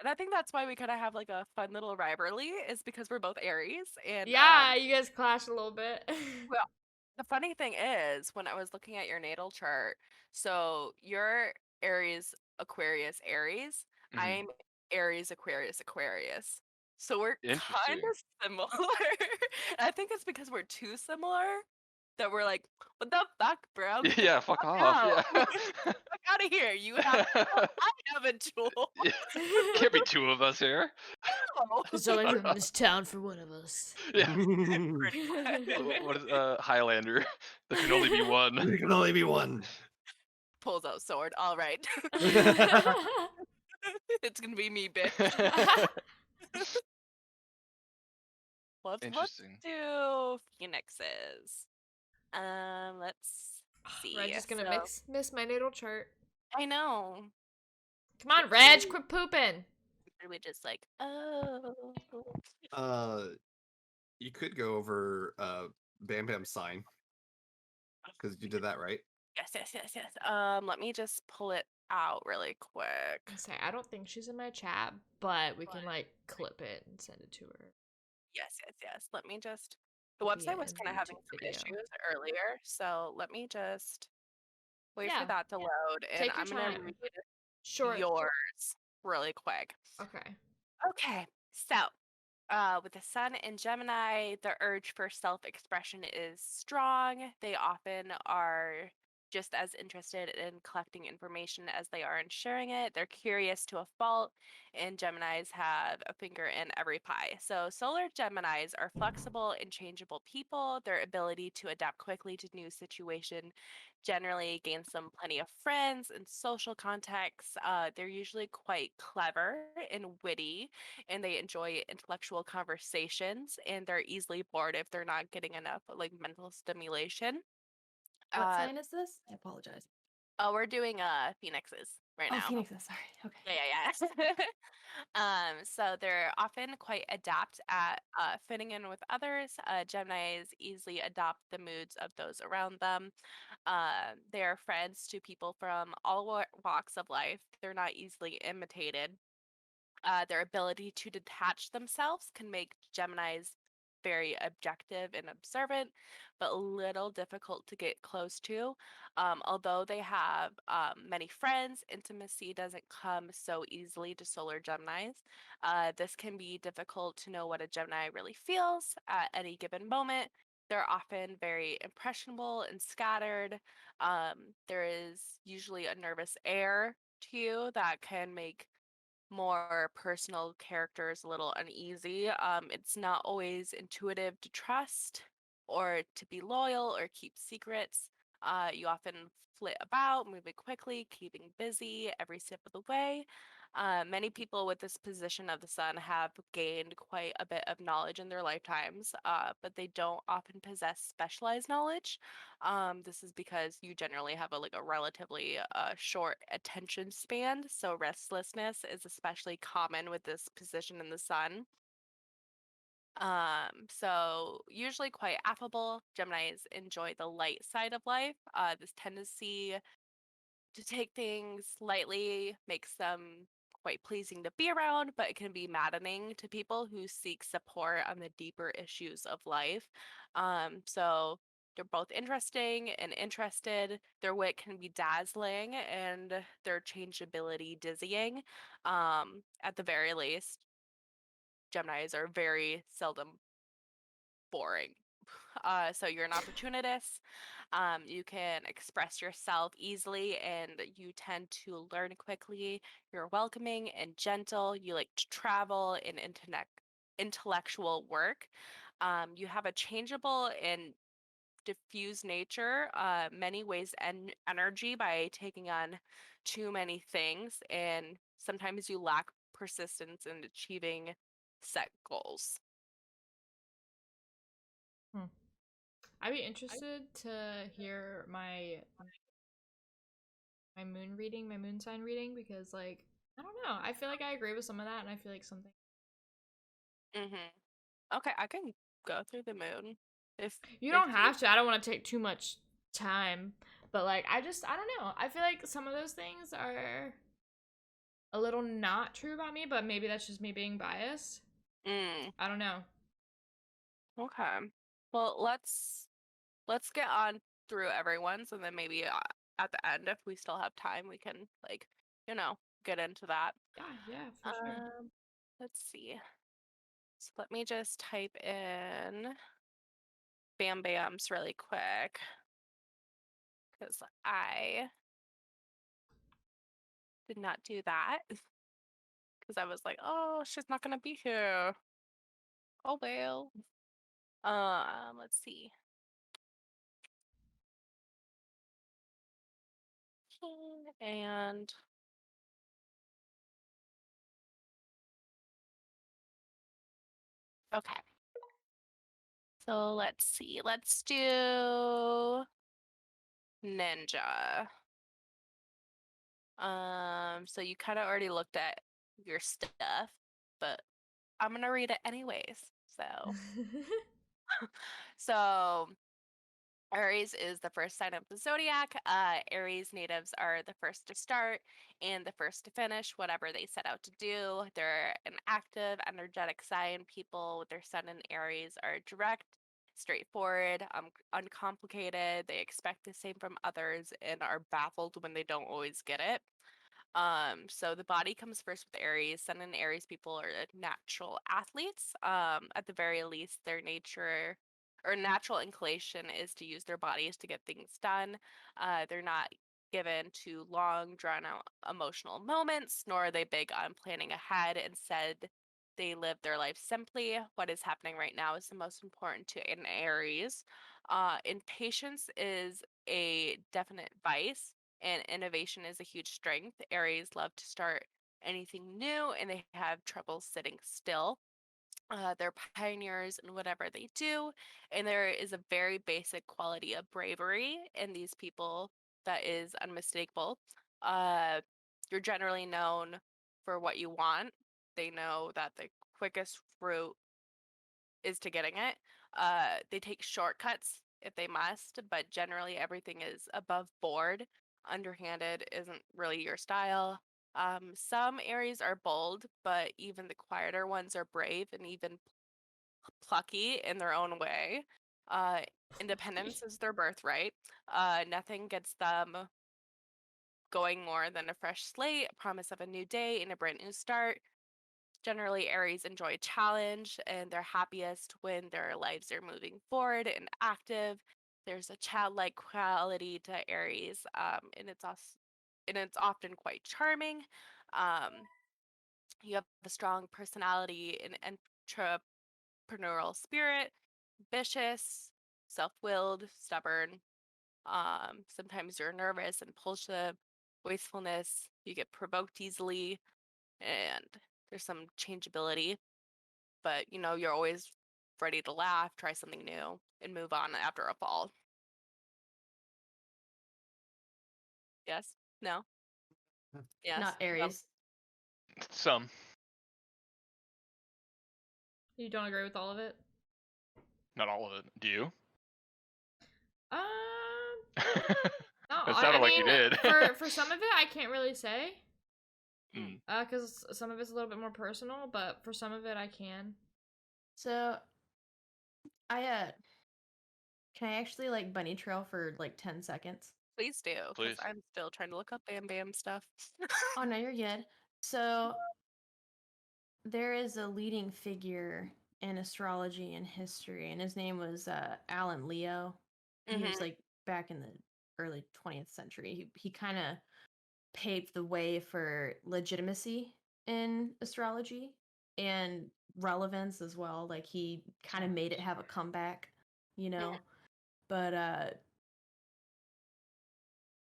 And I think that's why we kind of have like a fun little rivalry, is because we're both Aries. And Yeah, you guys clash a little bit. well, the funny thing is, when I was looking at your natal chart, so you're Aries, Aquarius, Aries. Mhm. I'm Aries, Aquarius, Aquarius. So we're kind Interesting. of similar. And I think it's because we're too similar that we're like, what the fuck, bro? Get the Yeah, fuck off. out. Yeah. Fuck out of here. You have a tool, I have a tool. Yeah. Can't be two of us here. No. There's only room in this town for one of us. Yeah. Pretty much. What is Highlander? There can only be one. There can only be one. Pulls out sword. All right. It's gonna be me, bitch. Let's Interesting. do phoenixes. Let's see. Reg is gonna So- miss my natal chart. I know. Come on, Reg, quit pooping. Are we just like, oh? You could go over BamBam's sign because you did that right. Yes. Let me just pull it out really quick. I say I don't think she's in my chat, but we can like clip it and send it to her. Yes. Let me just. The Via website was a kind of having YouTube some video. issues earlier, so let me just wait Yeah. for that to load, and Take your I'm gonna time. read Short. yours really quick. Okay. Okay, so with the sun in Gemini, the urge for self-expression is strong. They often are just as interested in collecting information as they are in sharing it. They're curious to a fault, and Geminis have a finger in every pie. So solar Geminis are flexible and changeable people. Their ability to adapt quickly to new situation generally gains them plenty of friends and social contacts. They're usually quite clever and witty, and they enjoy intellectual conversations, and they're easily bored if they're not getting enough like mental stimulation. What Uh, sign is this? I apologize. oh, we're doing phoenixes right Oh, now. Phoenixes. Sorry. Okay. Yeah. So they're often quite adept at fitting in with others. Geminis easily adopt the moods of those around them. They are friends to people from all walks of life. They're not easily imitated. Their ability to detach themselves can make Geminis very objective and observant, but a little difficult to get close to. Although they have many friends, intimacy doesn't come so easily to solar Geminis. This can be difficult to know what a Gemini really feels at any given moment. They're often very impressionable and scattered. There is usually a nervous air to you that can make more personal characters a little uneasy. It's not always intuitive to trust or to be loyal or keep secrets. You often flit about, moving quickly, keeping busy every step of the way. Many people with this position of the sun have gained quite a bit of knowledge in their lifetimes, but they don't often possess specialized knowledge. This is because you generally have a relatively short attention span, so restlessness is especially common with this position in the sun. So usually quite affable. Geminis enjoy the light side of life. This tendency to take things lightly makes them quite pleasing to be around, but it can be maddening to people who seek support on the deeper issues of life. So they're both interesting and interested. Their wit can be dazzling and their changeability dizzying. At the very least, Geminis are very seldom boring. So you're an opportunist. You can express yourself easily and you tend to learn quickly. You're welcoming and gentle. You like to travel and intellectual work. You have a changeable and diffuse nature. Many waste energy by taking on too many things, and sometimes you lack persistence in achieving set goals. Hmm. I'd be interested to hear my moon reading, my moon sign reading, because like I don't know. I feel like I agree with some of that, and I feel like something. Okay, I can go through the moon You if don't you. have to. I don't want to take too much time, but like I don't know. I feel like some of those things are a little not true about me, but maybe that's just me being biased. Mm, I don't know. okay. Well, let's get on through everyone's, and then maybe at the end, if we still have time, we can you know get into that. Yeah, yeah, for sure. Um, let's see. So let me just type in Bam Bams really quick because I did not do that because I was like, oh, she's not gonna be here. Oh well. Let's see. And okay. So let's see. Let's do ninja. So you kind of already looked at your stuff, but I'm gonna read it anyways. So Aries is the first sign of the zodiac. Aries natives are the first to start and the first to finish whatever they set out to do. They're an active, energetic sign. People with their sun in Aries are direct, straightforward, uncomplicated. They expect the same from others and are baffled when they don't always get it. So the body comes first with Aries. Sun and Aries people are natural athletes. At the very least, their nature or natural inclination is to use their bodies to get things done. They're not given to long, drawn out emotional moments, nor are they big on planning ahead. Instead, they live their life simply. What is happening right now is the most important to an Aries. Impatience is a definite vice and innovation is a huge strength. Aries love to start anything new and they have trouble sitting still. They're pioneers in whatever they do, and there is a very basic quality of bravery in these people that is unmistakable. Uh, you're generally known for what you want. They know that the quickest route is to getting it. They take shortcuts if they must, but generally everything is above board. Underhanded isn't really your style. Some Aries are bold, but even the quieter ones are brave and even plucky in their own way. Uh, Plucky. Independence is their birthright. Nothing gets them going more than a fresh slate, a promise of a new day, and a brand new start. Generally, Aries enjoy challenge and they're happiest when their lives are moving forward and active. There's a childlike quality to Aries, and it's often quite charming. Um, you have a strong personality and entrepreneurial spirit, ambitious, self-willed, stubborn. Sometimes you're nervous and impulsive, wastefulness, you get provoked easily, and there's some changeability, but you're always ready to laugh, try something new, and move on after a fall. Yes? No? Yes? Not No. Aries. Some. You don't agree with all of it? Not all of it. Do you? Um, no. It I sounded like you mean, did. for some of it, I can't really say. Mm. Because some of it's a little bit more personal, but for some of it, I can. So I can I actually like bunny trail for like 10 seconds? Please do, because Please. I'm still trying to look up BamBam stuff. Oh no, you're good. So there is a leading figure in astrology and history, and his name was Alan Leo. He was Mhm. like back in the early 20th century. He kind of paved the way for legitimacy in astrology and relevance as well. Like he kind of made it have a comeback, you know. But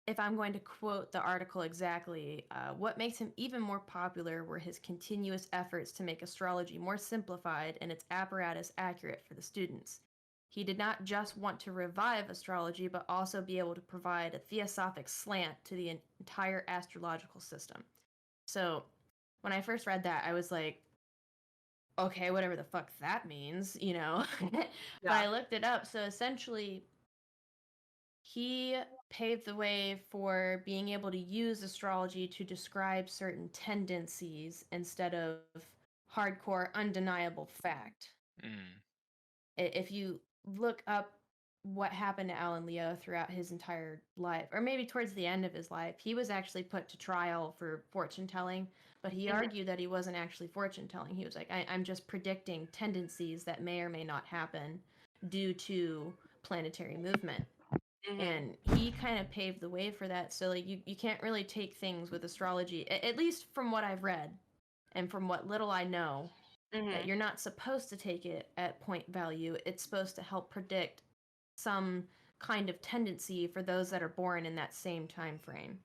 if I'm going to quote the article exactly, what makes him even more popular were his continuous efforts to make astrology more simplified and its apparatus accurate for the students. He did not just want to revive astrology, but also be able to provide a theosophic slant to the entire astrological system. So, when I first read that, I was like, okay, whatever the fuck that means, you know? But Yeah. I looked it up. So, essentially, he paved the way for being able to use astrology to describe certain tendencies instead of hardcore, undeniable fact. Mm. If you look up what happened to Alan Leo throughout his entire life, or maybe towards the end of his life, he was actually put to trial for fortune telling, but he Mhm. argued that he wasn't actually fortune telling. He was like, I'm just predicting tendencies that may or may not happen due to planetary movement. Mhm. And he kind of paved the way for that. So like you can't really take things with astrology, at least from what I've read and from what little I know, that Mhm. you're not supposed to take it at point value. It's supposed to help predict some kind of tendency for those that are born in that same time frame.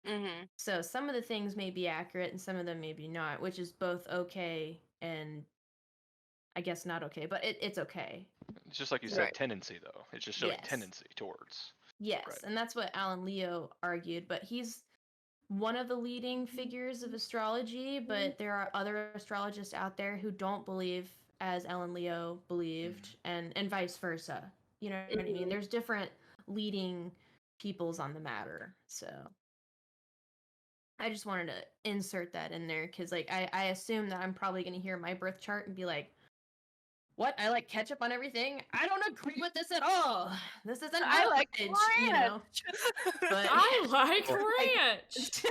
Mhm. So some of the things may be accurate and some of them maybe not, which is both okay and I guess not okay, but it's okay. It's just like you said, Right. tendency though. It's just showing Yes. tendency towards. Yes, Right. and that's what Alan Leo argued, but he's one of the leading figures of astrology, but there are other astrologists out there who don't believe as Alan Leo believed, and vice versa. You know what I mean? Mhm. There's different leading peoples on the matter. So I just wanted to insert that in there because like I assume that I'm probably gonna hear my birth chart and be like, what? I like ketchup on everything? I don't agree with this at all. This isn't I like village, you know. But I like Well, ranch.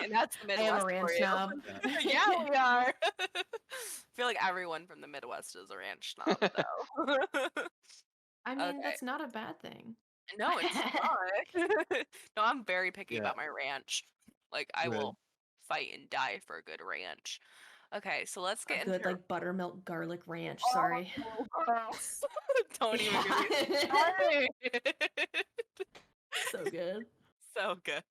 and that's the I am a Midwest ranch for you. snob. Yeah, we are. I feel like everyone from the Midwest is a ranch snob, though. I mean, Okay. that's not a bad thing. No, it's not. No, I'm very picky Yeah, about my ranch. Like, I red. will fight and die for a good ranch. Okay, so let's A get into good your. like buttermilk garlic ranch. Oh, Sorry. gross. Don't even get me Yeah. started. So good. So good.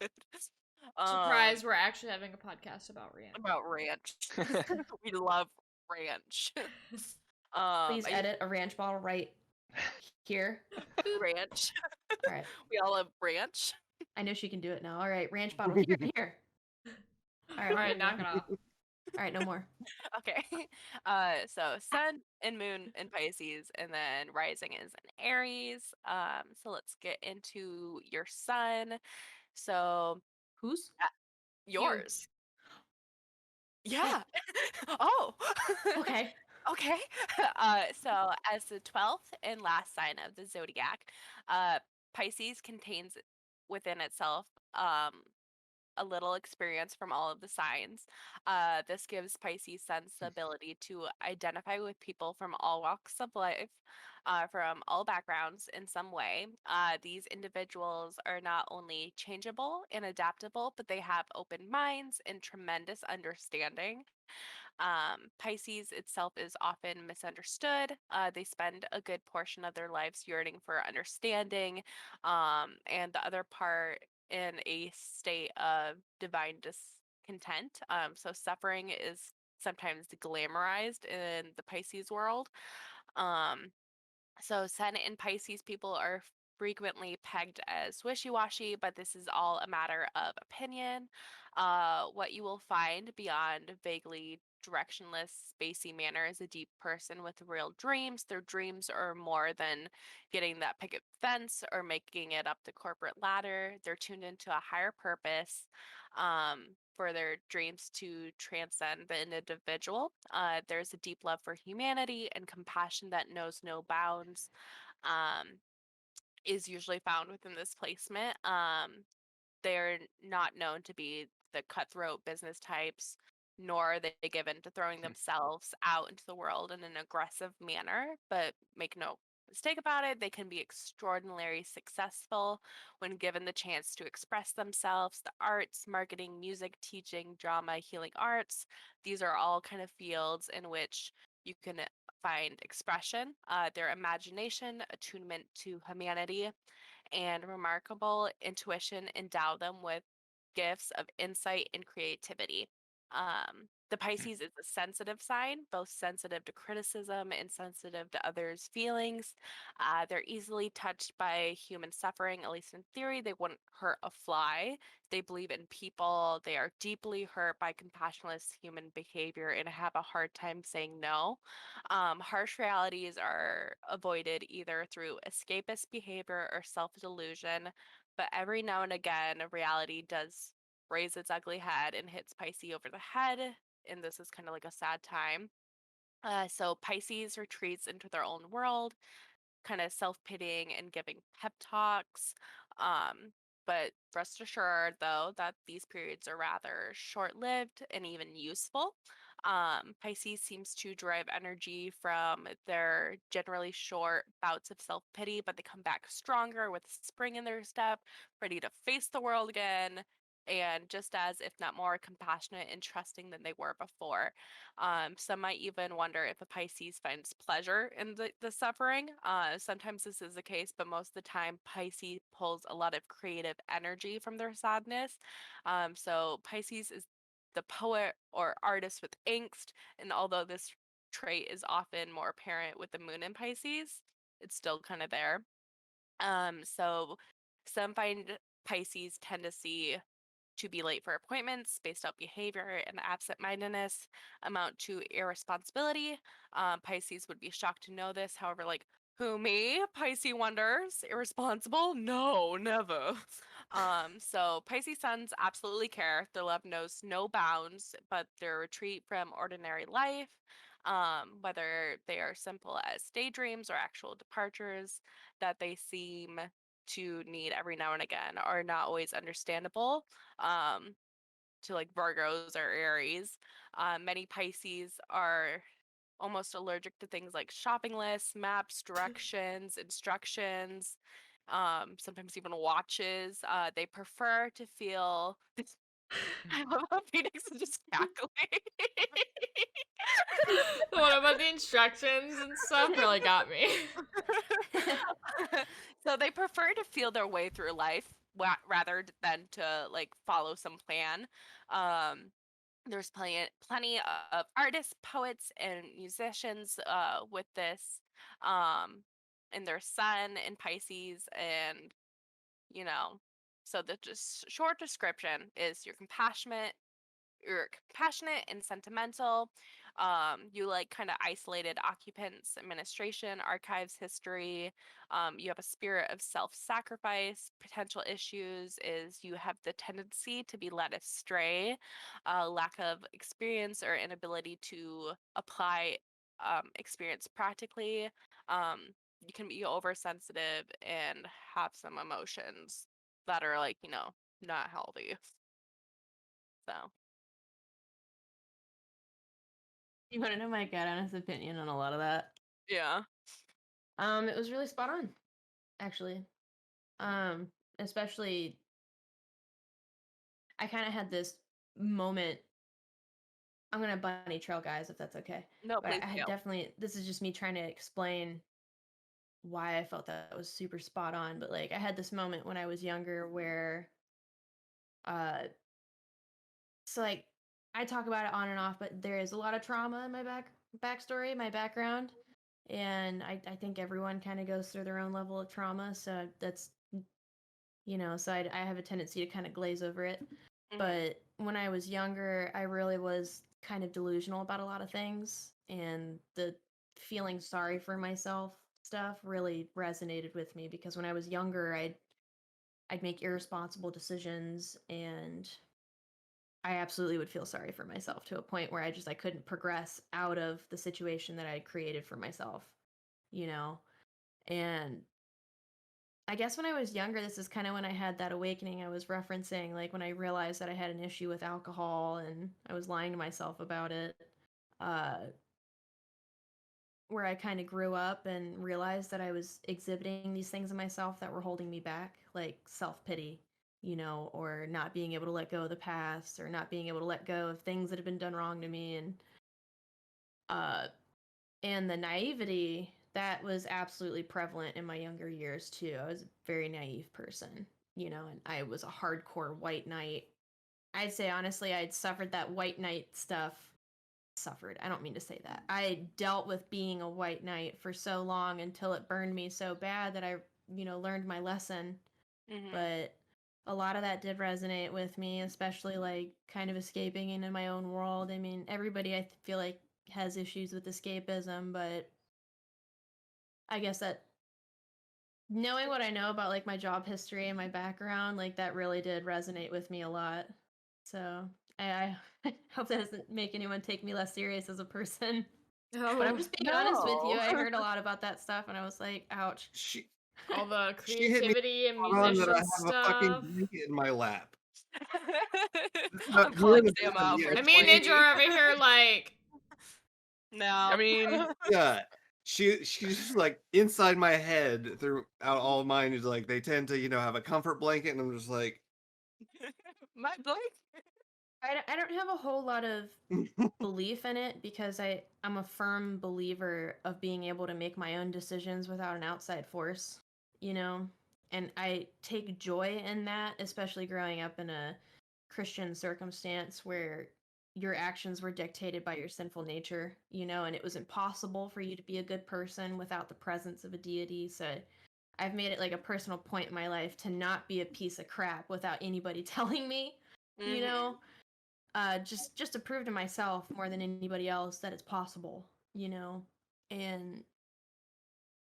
Surprise, we're actually having a podcast about ranch. About ranch. We love ranch. Please I used edit a ranch bottle right here. Boop. ranch. All right. We all love ranch. I know she can do it now. All right, ranch bottle here. Here. All right. All right, There you knock go. it off. All right, no more. Okay. So sun and moon in Pisces, and then rising is in Aries. So let's get into your sun. So Who's? yours. Oh, Yeah. Oh. okay. Okay. So as the 12th and last sign of the zodiac, Pisces contains within itself a little experience from all of the signs. This gives Pisces sense the ability to identify with people from all walks of life, from all backgrounds in some way. These individuals are not only changeable and adaptable, but they have open minds and tremendous understanding. Pisces itself is often misunderstood. They spend a good portion of their lives yearning for understanding, and the other part in a state of divine discontent. So suffering is sometimes glamorized in the Pisces world. Um, so Sun and Pisces people are frequently pegged as wishy-washy, but this is all a matter of opinion. What you will find beyond vaguely directionless, spacey manner is a deep person with real dreams. Their dreams are more than getting that picket fence or making it up the corporate ladder. They're tuned into a higher purpose. For their dreams to transcend the individual. There's a deep love for humanity and compassion that knows no bounds, um, is usually found within this placement. They're not known to be the cutthroat business types, nor are they given to throwing themselves out into the world in an aggressive manner, but make no mistake about it, they can be extraordinarily successful when given the chance to express themselves. The arts, marketing, music, teaching, drama, healing arts, these are all kind of fields in which you can find expression. Their imagination, attunement to humanity, and remarkable intuition endow them with gifts of insight and creativity. The Pisces is a sensitive sign, both sensitive to criticism and sensitive to others' feelings. They're easily touched by human suffering, at least in theory. They wouldn't hurt a fly. They believe in people. They are deeply hurt by compassionless human behavior and have a hard time saying no. Harsh realities are avoided either through escapist behavior or self delusion, but every now and again, reality does raise its ugly head and hits Pisces over the head. And this is kind of like a sad time. So Pisces retreats into their own world, kind of self-pitying and giving pep talks. Um, but rest assured, though, that these periods are rather short-lived and even useful. Pisces seems to derive energy from their generally short bouts of self-pity, but they come back stronger with spring in their step, ready to face the world again, and just as, if not more, compassionate and trusting than they were before. Some might even wonder if a Pisces finds pleasure in the suffering. Sometimes this is the case, but most of the time, Pisces pulls a lot of creative energy from their sadness. So Pisces is the poet or artist with angst, and although this trait is often more apparent with the moon in Pisces, it's still kind of there. So some find Pisces tendency to be late for appointments based on behavior and absent-mindedness amount to irresponsibility. Pisces would be shocked to know this. However, like, who, me? Pisces wonders. Irresponsible? No, never. So Pisces suns absolutely care. Their love knows no bounds, but their retreat from ordinary life, whether they are simple as daydreams or actual departures that they seem to need every now and again, are not always understandable, um, to like Virgos or Aries. Many Pisces are almost allergic to things like shopping lists, maps, directions, instructions, sometimes even watches. They prefer to feel. I love how Phoenix is just cackling. The one about the instructions and stuff really got me. So they prefer to feel their way through life rather than to like follow some plan. Um, there's plenty of artists, poets, and musicians with this, um, in their sun in Pisces, and you know, so the just short description is you're compassionate and sentimental. You like kind of isolated occupants, administration, archives, history. You have a spirit of self-sacrifice. Potential issues is you have the tendency to be led astray, lack of experience or inability to apply experience practically. Um, you can be oversensitive and have some emotions that are like, not healthy. So. You want to know my god honest opinion on a lot of that? Yeah. It was really spot on, actually. Especially I kind of had this moment I'm gonna bunny trail, guys, if that's okay. No, But please I had do. definitely, this is just me trying to explain why I felt that was super spot on. But like, I had this moment when I was younger where, uh, so like, I talk about it on and off, but there is a lot of trauma in my backstory, my background, and I think everyone kind of goes through their own level of trauma. So that's, so I have a tendency to kind of glaze over it. Mhm. But when I was younger, I really was kind of delusional about a lot of things, and the feeling sorry for myself stuff really resonated with me because when I was younger, I'd make irresponsible decisions, and I absolutely would feel sorry for myself to a point where I couldn't progress out of the situation that I created for myself, you know? And I guess when I was younger, this is kind of when I had that awakening I was referencing, like when I realized that I had an issue with alcohol and I was lying to myself about it. Uh, where I kind of grew up and realized that I was exhibiting these things in myself that were holding me back, like self pity, or not being able to let go of the past or not being able to let go of things that have been done wrong to me. Uh, and the naivety that was absolutely prevalent in my younger years too. I was a very naive person, and I was a hardcore white knight. I'd say honestly, I'd suffered that white knight stuff. Suffered. I don't mean to say that. I dealt with being a white knight for so long until it burned me so bad that I, learned my lesson. Mhm. But a lot of that did resonate with me, especially like kind of escaping into my own world. I mean, everybody I feel like has issues with escapism, but I guess that knowing what I know about like my job history and my background, like that really did resonate with me a lot. So I hope that doesn't make anyone take me less serious as a person. But I'm Oh, just being honest with you. No. I heard a lot about that stuff and I was like, ouch. She all the she hit me creativity and on that I musician have a fucking stuff. blanket in my lap. I'm We're calling in a Sam bed, out yeah. for I mean, Ninja 20. over here, like, I No. mean, Yeah. She's just like inside my head throughout all of mine is like they tend to, have a comfort blanket and I'm just like My blank. I don't have a whole lot of belief in it because I'm a firm believer of being able to make my own decisions without an outside force, you know? And I take joy in that, especially growing up in a Christian circumstance where your actions were dictated by your sinful nature, and it was impossible for you to be a good person without the presence of a deity. So I've made it like a personal point in my life to not be a piece of crap without anybody telling me, you Mhm. know? Just to prove to myself more than anybody else that it's possible, and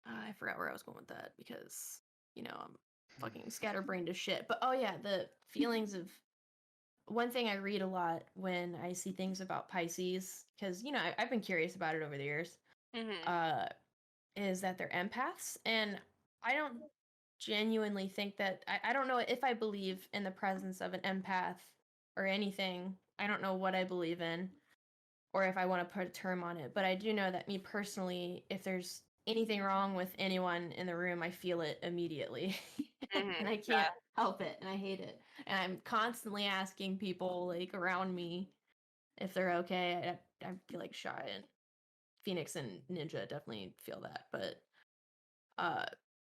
I forgot where I was going with that because I'm fucking scatterbrained as shit. But oh yeah, the feelings of one thing I read a lot when I see things about Pisces, because I've been curious about it over the years, Mhm. uh, is that they're empaths, and I don't genuinely think that I don't know if I believe in the presence of an empath or anything. I don't know what I believe in or if I want to put a term on it, but I do know that me personally, if there's anything wrong with anyone in the room, I feel it immediately. And Mhm. I Yeah. can't help it and I hate it. And I'm constantly asking people like around me if they're okay. I feel like Shy and Phoenix and Ninja definitely feel that. But uh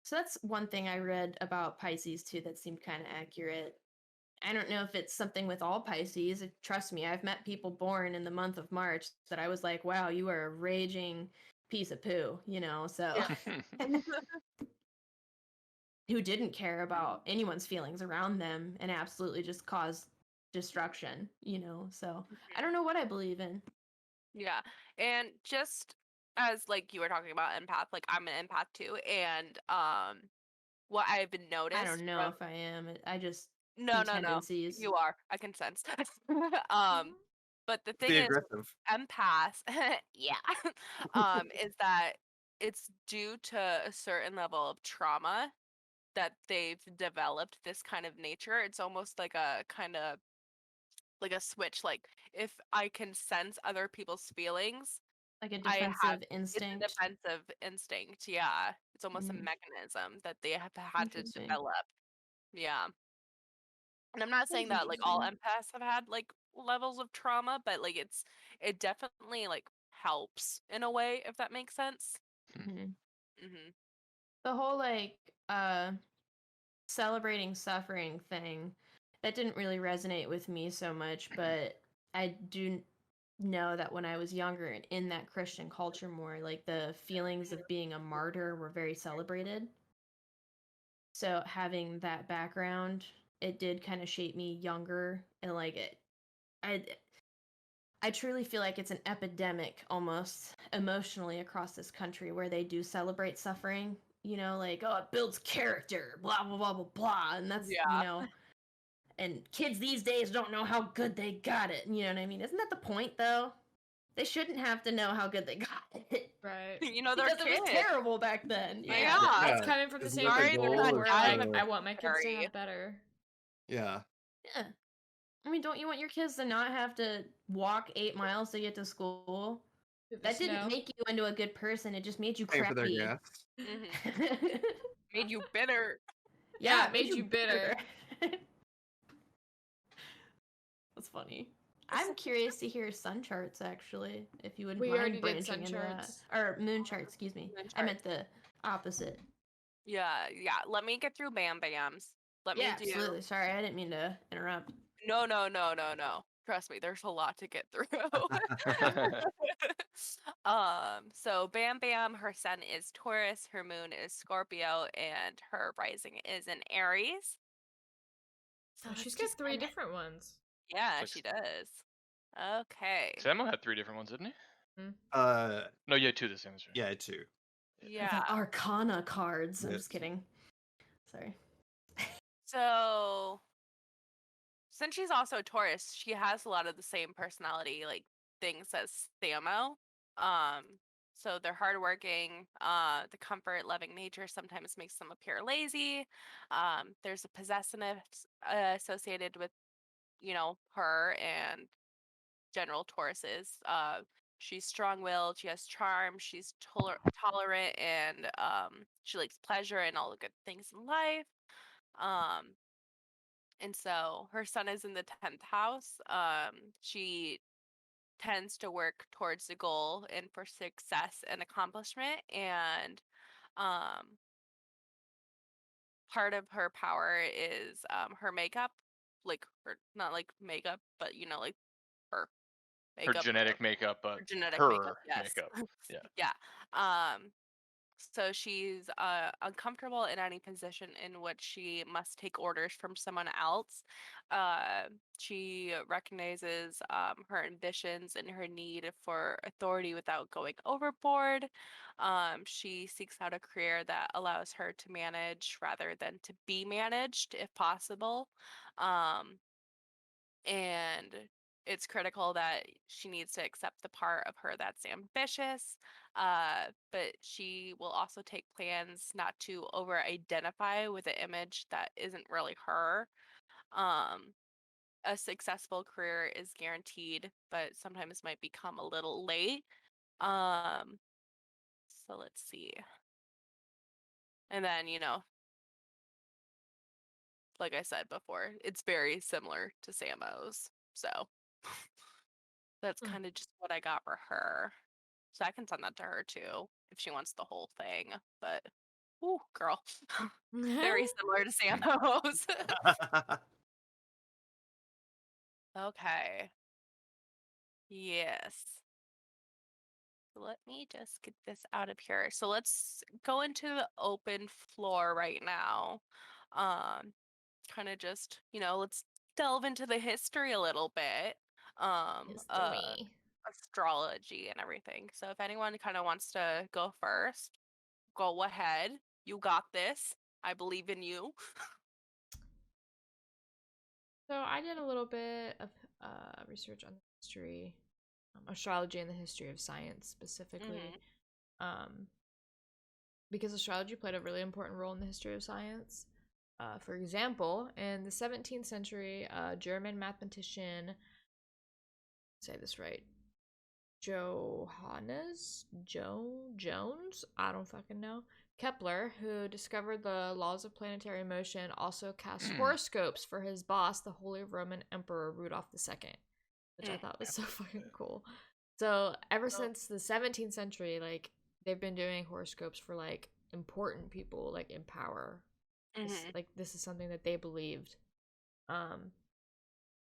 so that's one thing I read about Pisces too that seemed kind of accurate. I don't know if it's something with all Pisces. Trust me, I've met people born in the month of March that I was like, wow, you are a raging piece of poo, so Yeah. who didn't care about anyone's feelings around them and absolutely just caused destruction, so I don't know what I believe in. Yeah. And just as like you were talking about empath, like I'm an empath too, and what I've been I noticed don't know from if I am. I just no, see no, no. tendencies. You are. I can sense. um, but the thing be is, aggressive. empaths, yeah, is that it's due to a certain level of trauma that they've developed this kind of nature. It's almost like a kind of like a switch. Like if I can sense other people's feelings, Like a I have defensive it's a instinct. defensive instinct. Yeah, it's almost a Mm, mechanism that they have had to interesting. develop. Yeah. And I'm not That is saying that like all interesting. empaths have had like levels of trauma, but like it definitely like helps in a way, if that makes sense. Mhm. Mhm. The whole like celebrating suffering thing, that didn't really resonate with me so much, but I do know that when I was younger and in that Christian culture more, like the feelings of being a martyr were very celebrated. So having that background, it did kind of shape me younger, and like I I truly feel like it's an epidemic almost emotionally across this country where they do celebrate suffering, like, oh, it builds character, blah blah blah blah blah, and that's, Yeah. and kids these days don't know how good they got it. You know what I mean? Isn't that the point though? They shouldn't have to know how good they got it Right. They're because it was kids. terrible back then. Yeah. Yeah. It's Yeah. coming from the Isn't same that the Sorry, they're goal? not perspective Is where dying like of I to, want my kids to dysentery. have better. yeah. Yeah. I mean, don't you want your kids to not have to walk 8 miles to get to school? Through the That didn't snow. make you into a good person. It just made you Paying for their crappy. gas. Mhm. Made you bitter. Yeah, Yeah, it made you bitter. That's funny. I'm curious to hear sun charts, actually, if you wouldn't We already mind did branching sun into that. charts. Or moon charts, excuse me. Moon I chart. meant the opposite. Yeah. Let me get through BamBams. Let me Yeah, do. absolutely. Sorry, I didn't mean to interrupt. No. Trust me, there's a lot to get through. So Bam Bam, her sun is Taurus, her moon is Scorpio, and her rising is in Aries. So Oh, she's let's got just 3 different ones. yeah, Like, she does. Okay. Samo had 3 different ones, didn't he? Uh, No, you had 2 the same as her. yeah, too. Yeah. The Arcana cards. I'm Yes. just kidding. Sorry. So since she's also a Taurus, she has a lot of the same personality like things as Samo. Um, so they're hardworking. The comfort loving nature sometimes makes them appear lazy. There's a possessiveness associated with her and general Tauruses. She's strong-willed. She has charm. She's tolerant, and she likes pleasure and all the good things in life. Um, and so her sun is in the 10th house. She tends to work towards the goal and for success and accomplishment. And um, part of her power is her makeup, like her, not like makeup, but like her Her makeup, genetic makeup, but her genetic makeup. her Yes. makeup. Yeah. Yeah. So she's uncomfortable in any position in which she must take orders from someone else. Uh, she recognizes her ambitions and her need for authority without going overboard. She seeks out a career that allows her to manage rather than to be managed, if possible. Um, and it's critical that she needs to accept the part of her that's ambitious, but she will also take plans not to over identify with an image that isn't really her. um a successful career is guaranteed but sometimes might become a little late. um so let's see, and then like I said before, it's very similar to Samo's, so that's Hmm. kind of just what I got for her. So I can send that to her too if she wants the whole thing. But, ooh, girl, very similar to Sam's. Okay. Yes. Let me just get this out of here. So let's go into the open floor right now. Um, Kind of just, let's delve into the history a little bit. History. Astrology and everything. So if anyone kind of wants to go first, go ahead. You got this. I believe in you. So I did a little bit of research on the history, astrology and the history of science specifically, um, because astrology played a really important role in the history of science. For example, in the 17th century, German mathematician, say this right, Jones, I don't fucking know, Kepler, who discovered the laws of planetary motion, also cast horoscopes for his boss, the Holy Roman Emperor Rudolph II, which I thought was so fucking cool. So ever since the 17th century, like, they've been doing horoscopes for like important people, like in power. This is something that they believed.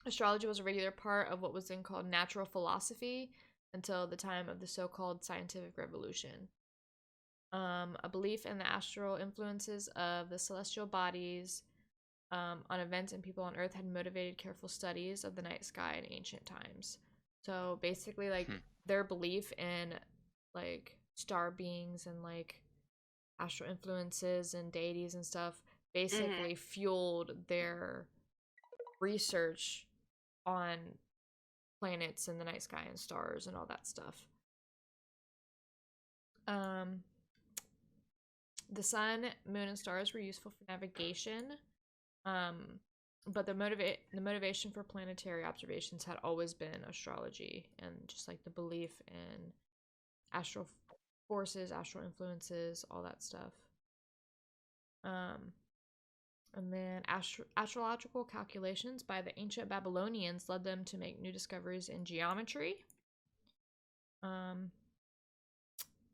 Astrology was a regular part of what was then called natural philosophy until the time of the so-called scientific revolution. A belief in the astral influences of the celestial bodies on events and people on Earth had motivated careful studies of the night sky in ancient times. So basically, like, their belief in like star beings and like astral influences and deities and stuff basically fueled their research on planets and the night sky and stars and all that stuff. The sun, moon, and stars were useful for navigation, but the motivation for planetary observations had always been astrology and just like the belief in astral forces, astral influences, all that stuff. And then astrological calculations by the ancient Babylonians led them to make new discoveries in geometry.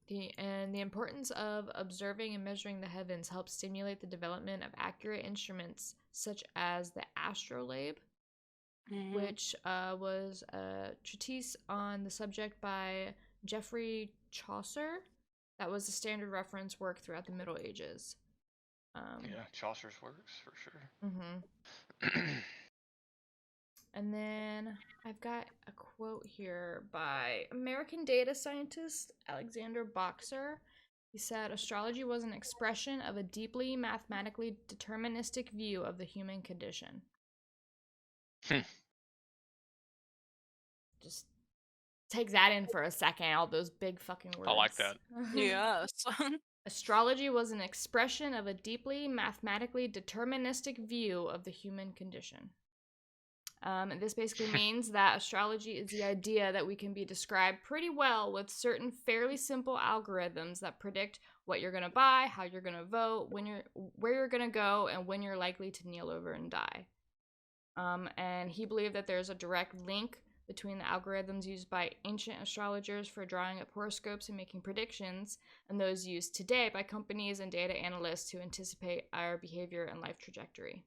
The importance of observing and measuring the heavens helped stimulate the development of accurate instruments such as the astrolabe, which was a treatise on the subject by Geoffrey Chaucer. That was a standard reference work throughout the Middle Ages. Yeah, Chaucer's works for sure. And then I've got a quote here by American data scientist Alexander Boxer. He said, "Astrology was an expression of a deeply mathematically deterministic view of the human condition." Just take that in for a second, all those big fucking words. I like that. Yes. Astrology was an expression of a deeply mathematically deterministic view of the human condition. And this basically means that astrology is the idea that we can be described pretty well with certain fairly simple algorithms that predict what you're going to buy, how you're going to vote, where you're going to go, and when you're likely to kneel over and die. And he believed that there's a direct link between the algorithms used by ancient astrologers for drawing up horoscopes and making predictions, and those used today by companies and data analysts to anticipate our behavior and life trajectory.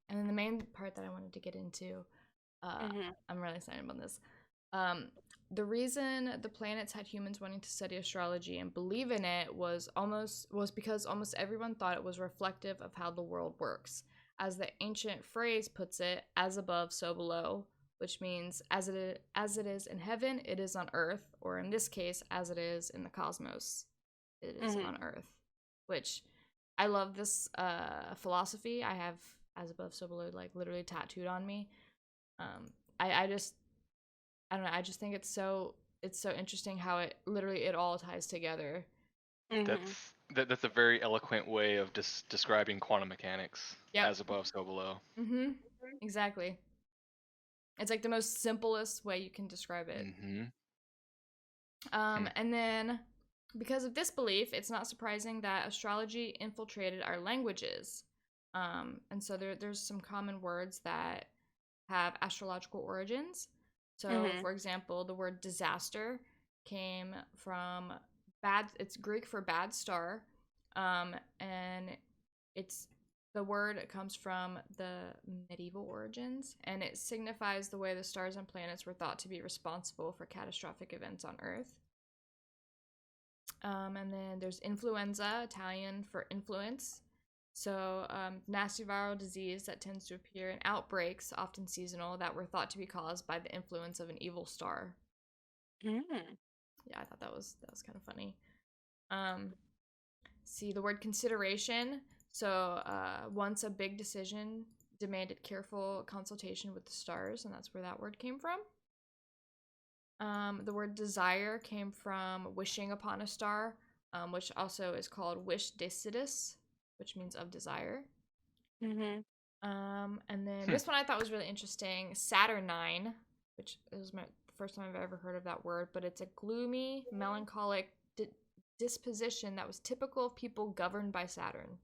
And then the main part that I wanted to get into, I'm really excited about this. The reason the planets had humans wanting to study astrology and believe in it was because almost everyone thought it was reflective of how the world works. As the ancient phrase puts it, as above, so below, which means as it is in heaven, it is on earth, or in this case, as it is in the cosmos, it is on earth. Which, I love this philosophy. I have as above, so below, like, literally tattooed on me. I don't know, I just think it's so interesting how it all ties together. That's a very eloquent way of describing quantum mechanics. Yep. As above, so below. Exactly. It's like the most simplest way you can describe it. And then, because of this belief, it's not surprising that astrology infiltrated our languages. And so there's some common words that have astrological origins. So, for example, the word disaster came from it's Greek for bad star, and the word comes from the medieval origins, and it signifies the way the stars and planets were thought to be responsible for catastrophic events on Earth. And then there's influenza, Italian for influence. So, nasty viral disease that tends to appear in outbreaks, often seasonal, that were thought to be caused by the influence of an evil star. Yeah, I thought that was kind of funny. See, the word consideration. So, once a big decision demanded careful consultation with the stars, and that's where that word came from. The word desire came from wishing upon a star, which also is called wish decidus, which means of desire. And then this one I thought was really interesting, Saturnine, which is the first time I've ever heard of that word, but it's a gloomy, melancholic disposition that was typical of people governed by Saturn.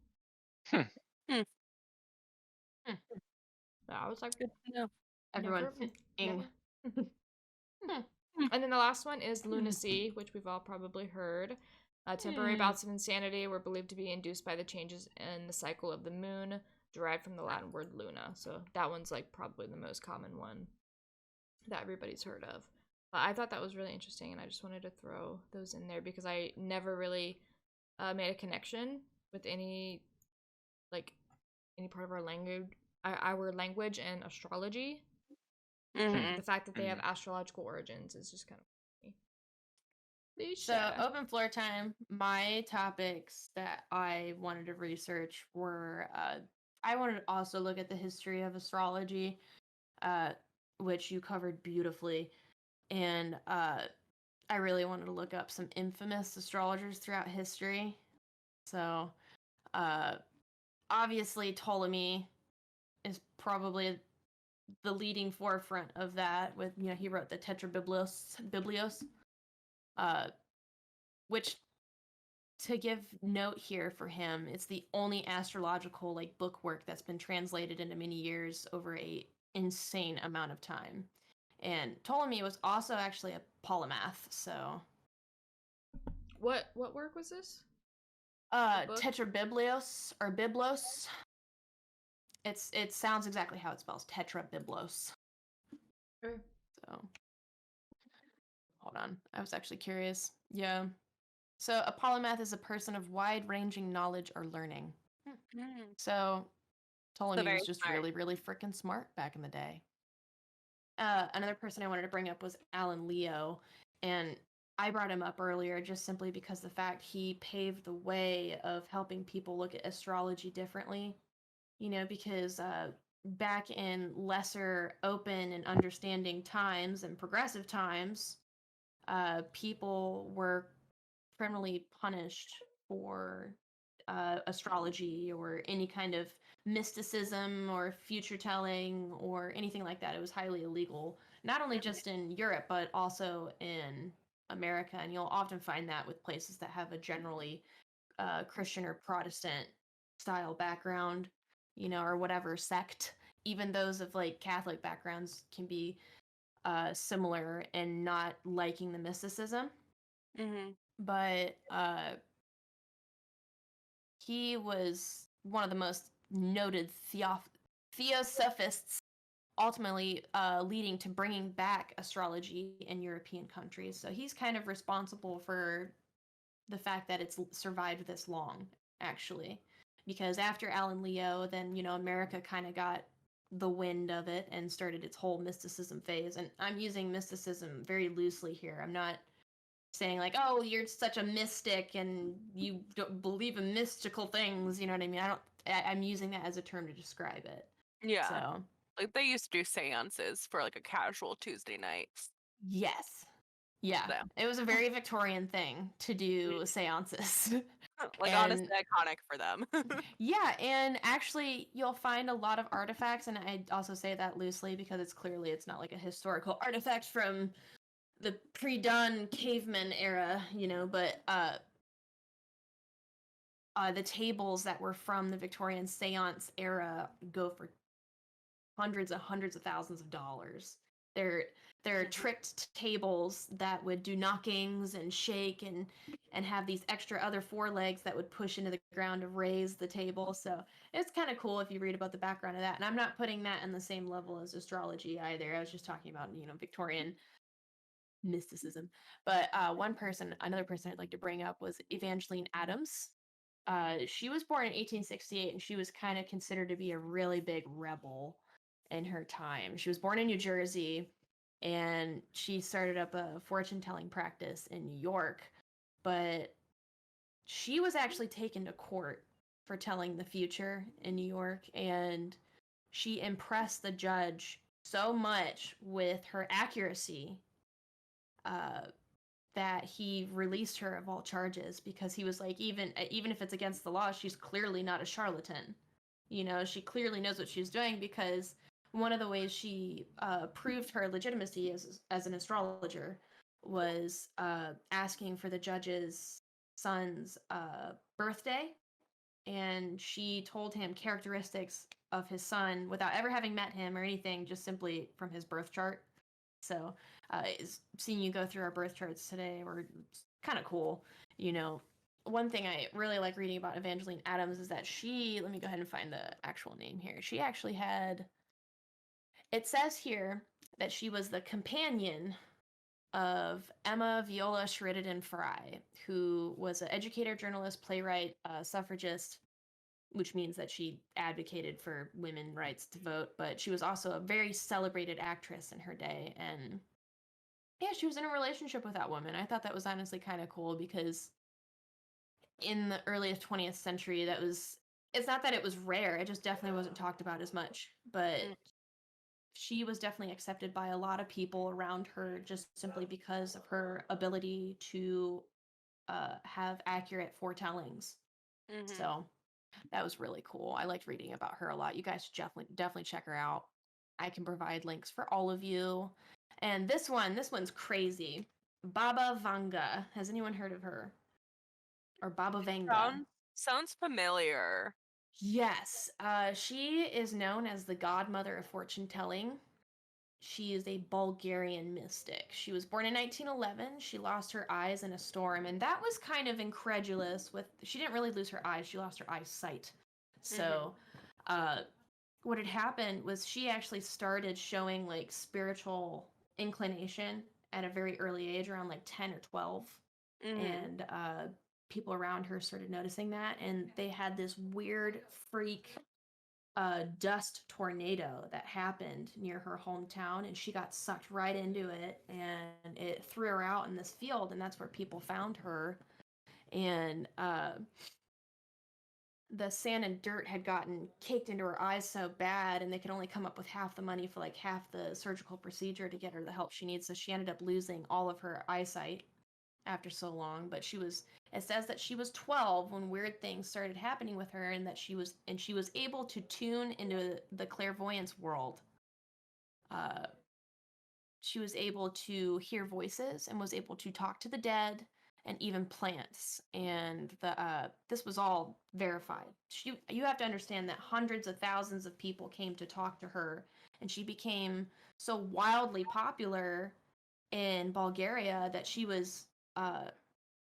Hmm. Hmm. I was like, Good to know. Everyone, never. Hmm. And then the last one is lunacy, which we've all probably heard. Temporary bouts of insanity were believed to be induced by the changes in the cycle of the moon, derived from the Latin word luna. So that one's like probably the most common one that everybody's heard of. But I thought that was really interesting, and I just wanted to throw those in there because I never really made a connection with any part of our language and astrology. Mhm. The fact that they have Mhm. astrological origins is just kind of funny. So, open floor time. My topics that I wanted to research were I wanted to also look at the history of astrology, which you covered beautifully. And I really wanted to look up some infamous astrologers throughout history. So, obviously, Ptolemy is probably the leading forefront of that. With he wrote the Biblios, which, to give note here for him, it's the only astrological like book work that's been translated into many years over a insane amount of time. And Ptolemy was also actually a polymath, so What work was this? book? Tetrabiblios or Biblos. It sounds exactly how it spells, Tetrabiblos. Sure. So hold on, I was actually curious. Yeah. So a polymath is a person of wide-ranging knowledge or learning. Mm. So Ptolemy very was just smart. really, really freaking smart back in the day. Another person I wanted to bring up was Alan Leo, and I brought him up earlier just simply because the fact he paved the way of helping people look at astrology differently. Because back in lesser, open, and understanding times and progressive times, people were criminally punished for astrology or any kind of mysticism or future telling or anything like that. It was highly illegal, not only just in Europe, but also in America. And you'll often find that with places that have a generally Christian or Protestant style background, or whatever sect. Even those of like Catholic backgrounds can be similar in not liking the mysticism. Mhm. But he was one of the most noted theosophists, ultimately leading to bringing back astrology in European countries. So he's kind of responsible for the fact that it's survived this long, actually. Because after Alan Leo, then, America kind of got the wind of it and started its whole mysticism phase. And I'm using mysticism very loosely here. I'm not saying like, oh, you're such a mystic and you don't believe in mystical things. You know what I mean? I'm using that as a term to describe it. Yeah. So, Like they used to do seances for like a casual Tuesday night. yes. Yeah. So. It was a very Victorian thing to do seances. Like honestly And iconic for them. yeah, and actually you'll find a lot of artifacts, and I also say that loosely because it's not like a historical artifact from the pre-dawn caveman era, but the tables that were from the Victorian seance era go for hundreds of thousands of dollars. They're tricked tables that would do knockings and shake and have these extra other forelegs that would push into the ground to raise the table. So it's kind of cool if you read about the background of that. And I'm not putting that in the same level as astrology either. I was just talking about Victorian mysticism. But another person I'd like to bring up was Evangeline Adams. She was born in 1868, and she was kind of considered to be a really big rebel in her time. She was born in New Jersey, and she started up a fortune telling practice in New York. But she was actually taken to court for telling the future in New York, and she impressed the judge so much with her accuracy uh, that he released her of all charges because he was like, even if it's against the law, she's clearly not a charlatan. She clearly knows what she's doing, because one of the ways she proved her legitimacy as an astrologer was asking for the judge's son's birthday, and she told him characteristics of his son without ever having met him or anything, just simply from his birth chart. So, seeing you go through our birth charts today were kind of cool. You know, one thing I really like reading about Evangeline Adams is that let me go ahead and find the actual name here. She actually had, it says here that she was the companion of Emma Viola Sheridan Fry, who was an educator, journalist, playwright, suffragist, which means that she advocated for women's rights to vote, but she was also a very celebrated actress in her day. And yeah, she was in a relationship with that woman. I thought that was honestly kind of cool because in the early 20th century, it's not that it was rare, it just definitely wasn't talked about as much. But she was definitely accepted by a lot of people around her just simply because of her ability to have accurate foretellings. So that was really cool. I liked reading about her a lot. You guys should definitely check her out. I can provide links for all of you. And this one's crazy. Baba Vanga. Has anyone heard of her? Or Baba Vanga? Sounds familiar. Yes. She is known as the godmother of fortune telling. She is a Bulgarian mystic. She was born in 1911. She lost her eyes in a storm, and that was kind of incredulous. She didn't really lose her eyes; she lost her eyesight. So, what had happened was she actually started showing like spiritual inclination at a very early age, around like 10 or 12, and people around her started noticing that, and they had this weird freak dust tornado that happened near her hometown, and she got sucked right into it, and it threw her out in this field, and that's where people found her. And the sand and dirt had gotten caked into her eyes so bad, and they could only come up with half the money for like half the surgical procedure to get her the help she needs, so she ended up losing all of her eyesight after so long. But it says that she was 12 when weird things started happening with her, and that she was able to tune into the clairvoyance world. She was able to hear voices and was able to talk to the dead and even plants. And this was all verified. You have to understand that hundreds of thousands of people came to talk to her, and she became so wildly popular in Bulgaria that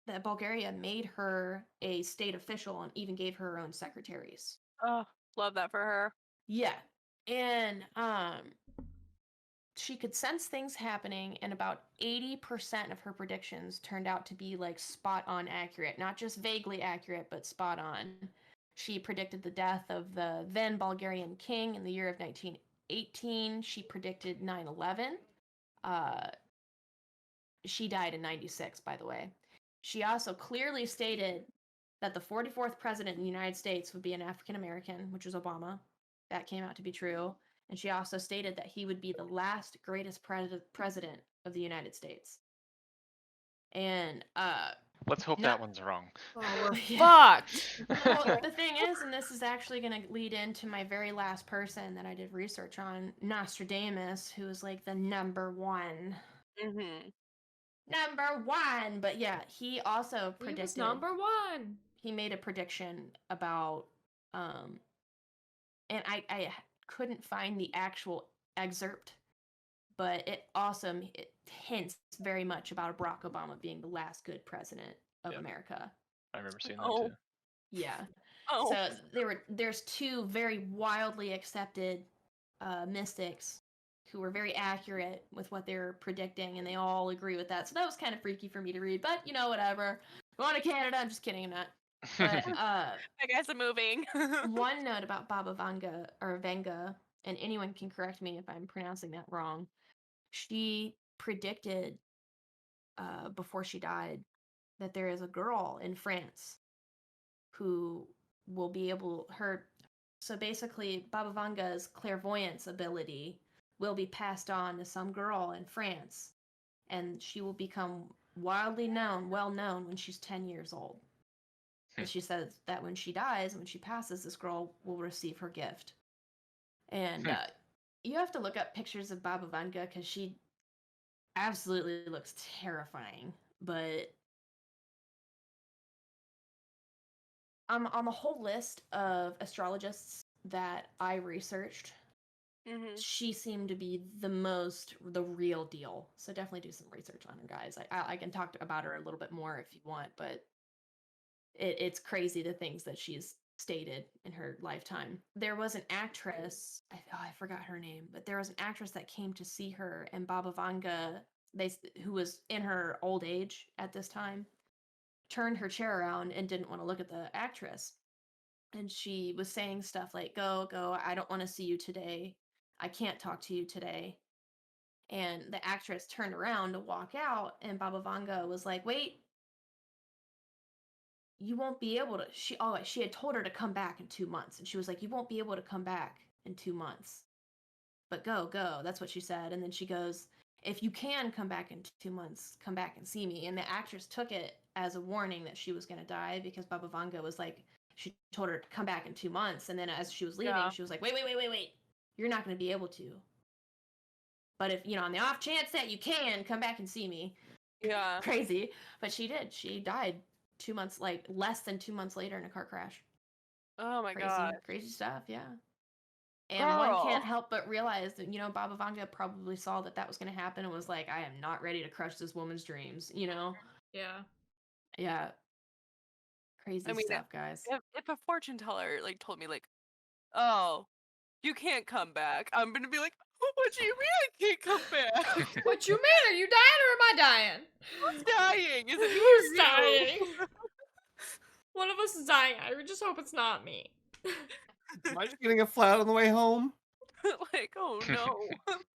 that Bulgaria made her a state official and even gave her own secretaries. Oh, love that for her. Yeah. And she could sense things happening, and about 80% of her predictions turned out to be like spot on accurate, not just vaguely accurate, but spot on. She predicted the death of the then Bulgarian king in the year of 1918. She predicted 9/11. She died in 96, by the way. She also clearly stated that the 44th president in the United States would be an African American, which was Obama. That came out to be true. And she also stated that he would be the last greatest president of the United States. And let's hope that one's wrong. Oh, we're Yeah. fucked. Well, the thing is, and this is actually going to lead into my very last person that I did research on, Nostradamus, who is like the number one. Number one. But yeah, he also predicted. He was number one. He made a prediction about, and I couldn't find the actual excerpt, but it hints very much about Barack Obama being the last good president of America. I remember seeing that too. Yeah. Oh. So there's two very wildly accepted mystics who were very accurate with what they were predicting, and they all agree with that. So that was kind of freaky for me to read, but whatever. Going to Canada, I'm just kidding, I'm not. But I guess I'm moving. one note about Baba Vanga, or Venga, and anyone can correct me if I'm pronouncing that wrong. She predicted before she died that there is a girl in France who will be so basically Baba Vanga's clairvoyance ability will be passed on to some girl in France, and she will become well known when she's 10 years old. And she says that when she dies, when she passes, this girl will receive her gift. And you have to look up pictures of Baba Vanga because she absolutely looks terrifying. But on the whole list of astrologists that I researched, she seemed to be the real deal. So definitely do some research on her, guys. I can talk about her a little bit more if you want, but it's crazy the things that she's stated in her lifetime. There was an actress, I forgot her name, but there was an actress that came to see her, and Baba Vanga, who was in her old age at this time, turned her chair around and didn't want to look at the actress. And she was saying stuff like, go, I don't want to see you today. I can't talk to you today. And the actress turned around to walk out, and Baba Vanga was like, wait, you won't be able to. She had told her to come back in 2 months, and she was like, you won't be able to come back in 2 months. But go. That's what she said. And then she goes, if you can come back in 2 months, come back and see me. And the actress took it as a warning that she was going to die, because Baba Vanga was like, she told her to come back in 2 months. And then as she was leaving, she was like, wait. You're not going to be able to. But if, on the off chance that you can, come back and see me. Yeah. Crazy. But she did. She died 2 months, less than 2 months later in a car crash. Oh my god. Crazy stuff, yeah. And one can't help but realize that, Baba Vanga probably saw that was going to happen and was like, I am not ready to crush this woman's dreams, Yeah. Yeah. Crazy stuff, guys. If a fortune teller, told me, oh, you can't come back, I'm gonna be like, what do you mean I can't come back? What you mean? Are you dying or am I dying? Who's dying? Is it me Who's or you? dying? One of us is dying. I just hope it's not me. Am I just getting a flat on the way home? Oh no.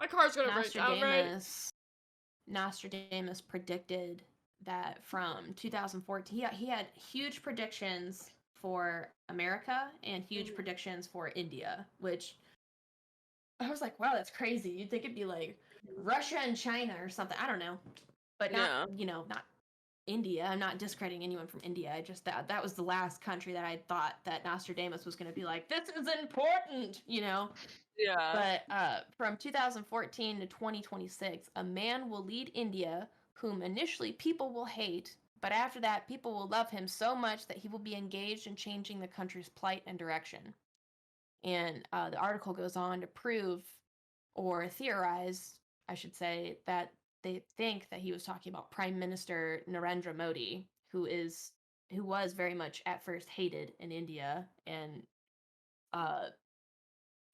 My car's gonna break down, right? Nostradamus predicted that from 2014, he had huge predictions for America and huge predictions for India, which I was like, wow, that's crazy. You'd think it'd be like Russia and China or something. I don't know. But not, not India. I'm not discrediting anyone from India. I just that was the last country that I thought that Nostradamus was going to be like, this is important, Yeah. But from 2014 to 2026, a man will lead India whom initially people will hate, but after that people will love him so much that he will be engaged in changing the country's plight and direction. And the article goes on to prove, or theorize, I should say, that they think that he was talking about Prime Minister Narendra Modi, who was very much at first hated in India, and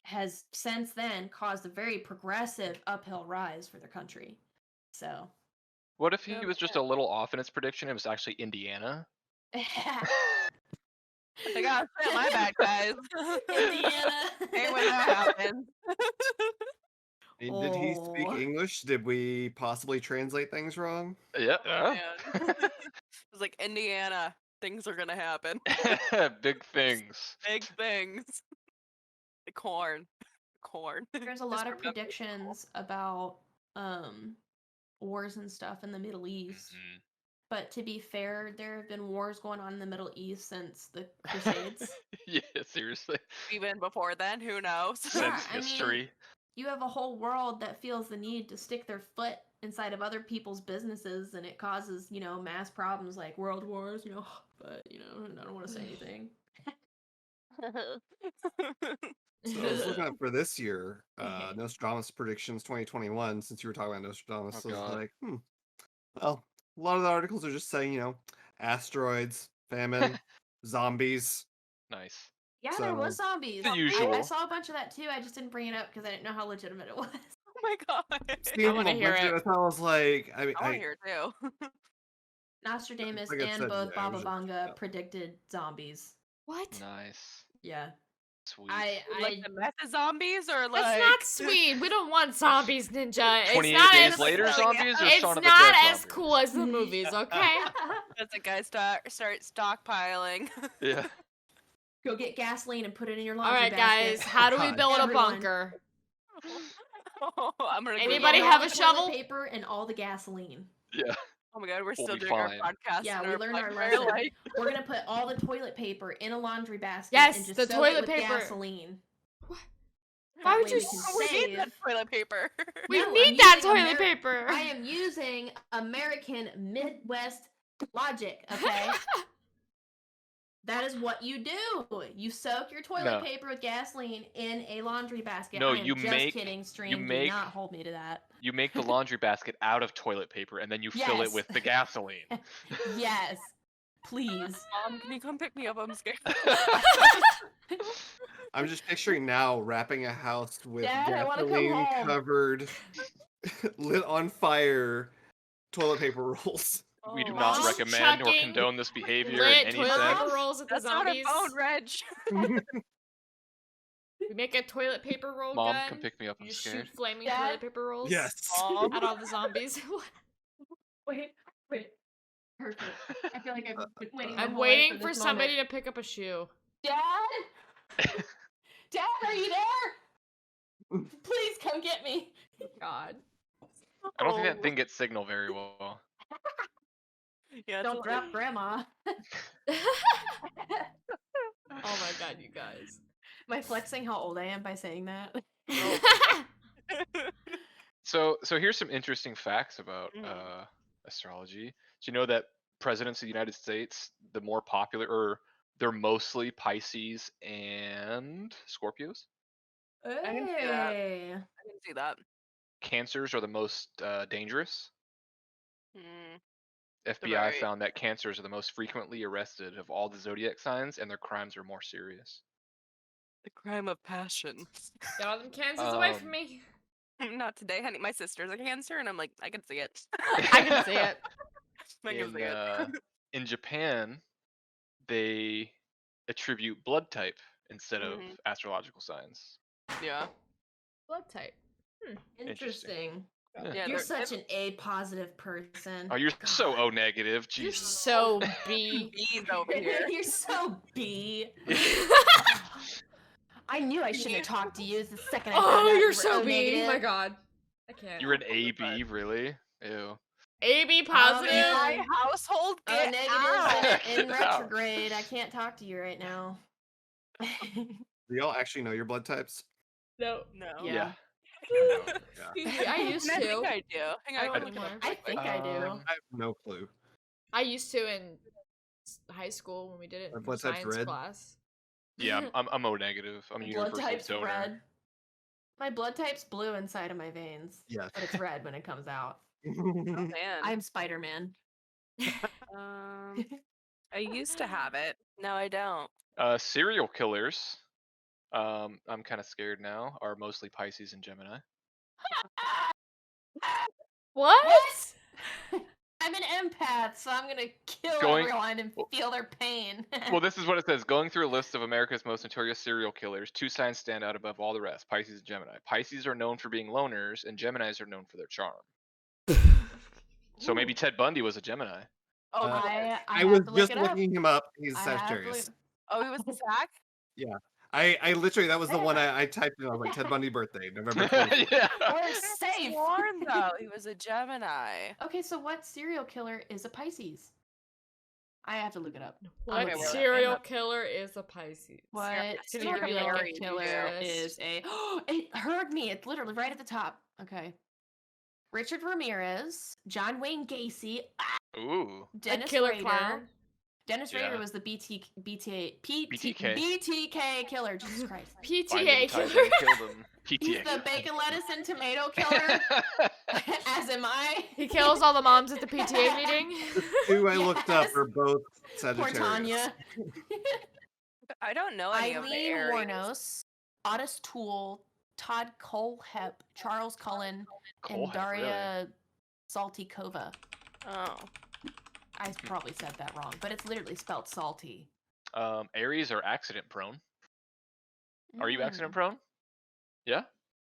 has since then caused a very progressive uphill rise for their country. So, what if he was just a little off in his prediction? It was actually Indiana. I gotta say my bad, guys. Indiana. Hey, when that happens. Did he speak English? Did we possibly translate things wrong? Yeah. It was like, Indiana, things are gonna happen. Big things. Big things. The corn. There's a lot of predictions about wars and stuff in the Middle East. Mm-hmm. But to be fair, there have been wars going on in the Middle East since the Crusades. Yeah, seriously. Even before then, who knows? Since history. You have a whole world that feels the need to stick their foot inside of other people's businesses, and it causes, mass problems like world wars, but, I don't want to say anything. So I was looking up for this year, Nostradamus predictions 2021, since you were talking about Nostradamus. So I was like, well, a lot of the articles are just saying, asteroids, famine, zombies. Nice. Yeah, there was zombies. The usual. I saw a bunch of that too. I just didn't bring it up because I didn't know how legitimate it was. Oh my god. I want to hear it. I was like, I want to hear it too. Nostradamus and both Baba Vanga predicted zombies. What? Nice. Yeah. Sweet. Like the method zombies, or like that's not sweet. We don't want zombies, Ninja. 28 it's not days as later zombies, or it's Shaun of the not Dead as zombies? cool as the movies, okay? That's a guy start stockpiling. Yeah. Go get gasoline and put it in your All laundry right, basket. guys. How do we build a Everyone. bunker? I'm gonna. Anybody Get have all a the shovel? toilet paper and all the gasoline. Yeah. Oh my god, we're We'll still be doing our fine. podcast. Yeah, in we our learned our primary lesson. life. We're gonna put all the toilet paper in a laundry basket Yes, and just the soak it toilet with paper. gasoline. What? That Why would way you we can Oh, we need that save. toilet paper. We No, need I'm that using toilet paper. I am using American Midwest logic, okay? That is what you do. You soak your toilet No. paper with gasoline in a laundry basket. No, I am you just make- kidding, you stream. make- Do not hold me to that. You make the laundry basket out of toilet paper and then you fill it Yes. with the gasoline. Yes. Please. Mom, can you come pick me up? I'm scared. I'm just picturing now wrapping a house with Dad, I wanna come gasoline home. covered, lit on fire toilet paper rolls. We do Oh, not Mom, recommend or chucking condone this behavior in Lit any toilet sense. paper rolls at the That's not a zombies. phone, Reg. We make a toilet paper roll Mom, gun. come pick me up. I'm You just scared. shoot flaming Dad? toilet paper rolls Yes. Mom. at all the zombies. Wait. Perfect. I feel like I've been waiting. my I'm whole life waiting for this somebody moment. to pick up a shoe. Dad? Dad, are you there? Please come get me. God. I don't think that thing gets signal very well. Yeah, Don't drop grandma. Oh my god, you guys. Am I flexing how old I am by saying that? So here's some interesting facts about Mm. astrology. Do you know that presidents of the United States, the more popular, or they're mostly Pisces and Scorpios? can see that. Hey. I can see that. Cancers are the most dangerous. Mm. FBI very- found that cancers are the most frequently arrested of all the zodiac signs, and their crimes are more serious. The crime of passion. Get all them cancers away from me. Not today, honey. My sister's a Cancer, and I'm like, I can see it. I can see it. I can see it. In Japan, they attribute blood type instead of Mhm. astrological signs. Yeah. Blood type. Interesting. Yeah. Yeah, You're they're- such an A positive person. Oh, you're so God. O negative. You're Jesus. so B. Bees over here. You're so B. I knew I shouldn't have talked to you the second I found Oh, out you're you were so O B. negative. My god. I can't. You're an AB, really? Ew. AB In positive. my household, O get negative out. in Get out. retrograde. I can't talk to you right now. Do y'all actually know your blood types? No. No. Yeah. Yeah. Excuse me, I used I think to. I do. Hang on, I I don't can look it up anymore. I real quick. think I do. Um, I have no clue. I used to in high school when we did it My in blood type's science red. class. Yeah, I'm O negative. I'm a My blood universal type's donor. red. My blood type's blue inside of my veins, Yes. but it's red when it comes out. Oh, man. I'm Spider-Man. I used to have it. No, I don't. Serial killers. I'm kind of scared now. Are mostly Pisces and Gemini. What? I'm an empath, so I'm gonna kill Going- everyone and feel their pain. Well, this is what it says. Going through a list of America's most notorious serial killers, two signs stand out above all the rest: Pisces and Gemini. Pisces are known for being loners, and Geminis are known for their charm. So maybe Ted Bundy was a Gemini. Oh, Uh, God. I have was to look just it up. looking him up. He's I have to Sagittarius. look- Oh, he was the sack? I literally, that was the one I typed in. I was like, Ted Bundy birthday, November 24th. Yeah. We're safe. Sworn, though, he was a Gemini. Okay, so what serial killer is a Pisces? I have to look it up. What Okay, well, serial Emma- killer is a Pisces? What Can you look up serial Mary killer Aries? is a? It heard me. It's literally right at the top. Okay. Richard Ramirez, John Wayne Gacy, Ooh. A Dennis killer Rader. clown? Dennis Rader Yeah. was the BTK. BTK killer. Jesus Christ. Find him, PTA tie him, killer. kill them. He's PTA. the bacon, lettuce, and tomato killer. As am I. He kills all the moms at the PTA meeting. Two I looked up Yes. are both Poor Sagittarius. Tanya. I don't know any of the Eileen Aries. Warnos, Otis Toole, Todd Colehep, Charles Cullen, and Colehep, really? Daria Saltykova. Oh. I probably said that wrong, but it's literally spelled salty. Aries are accident prone. Are you Mm. accident prone? Yeah.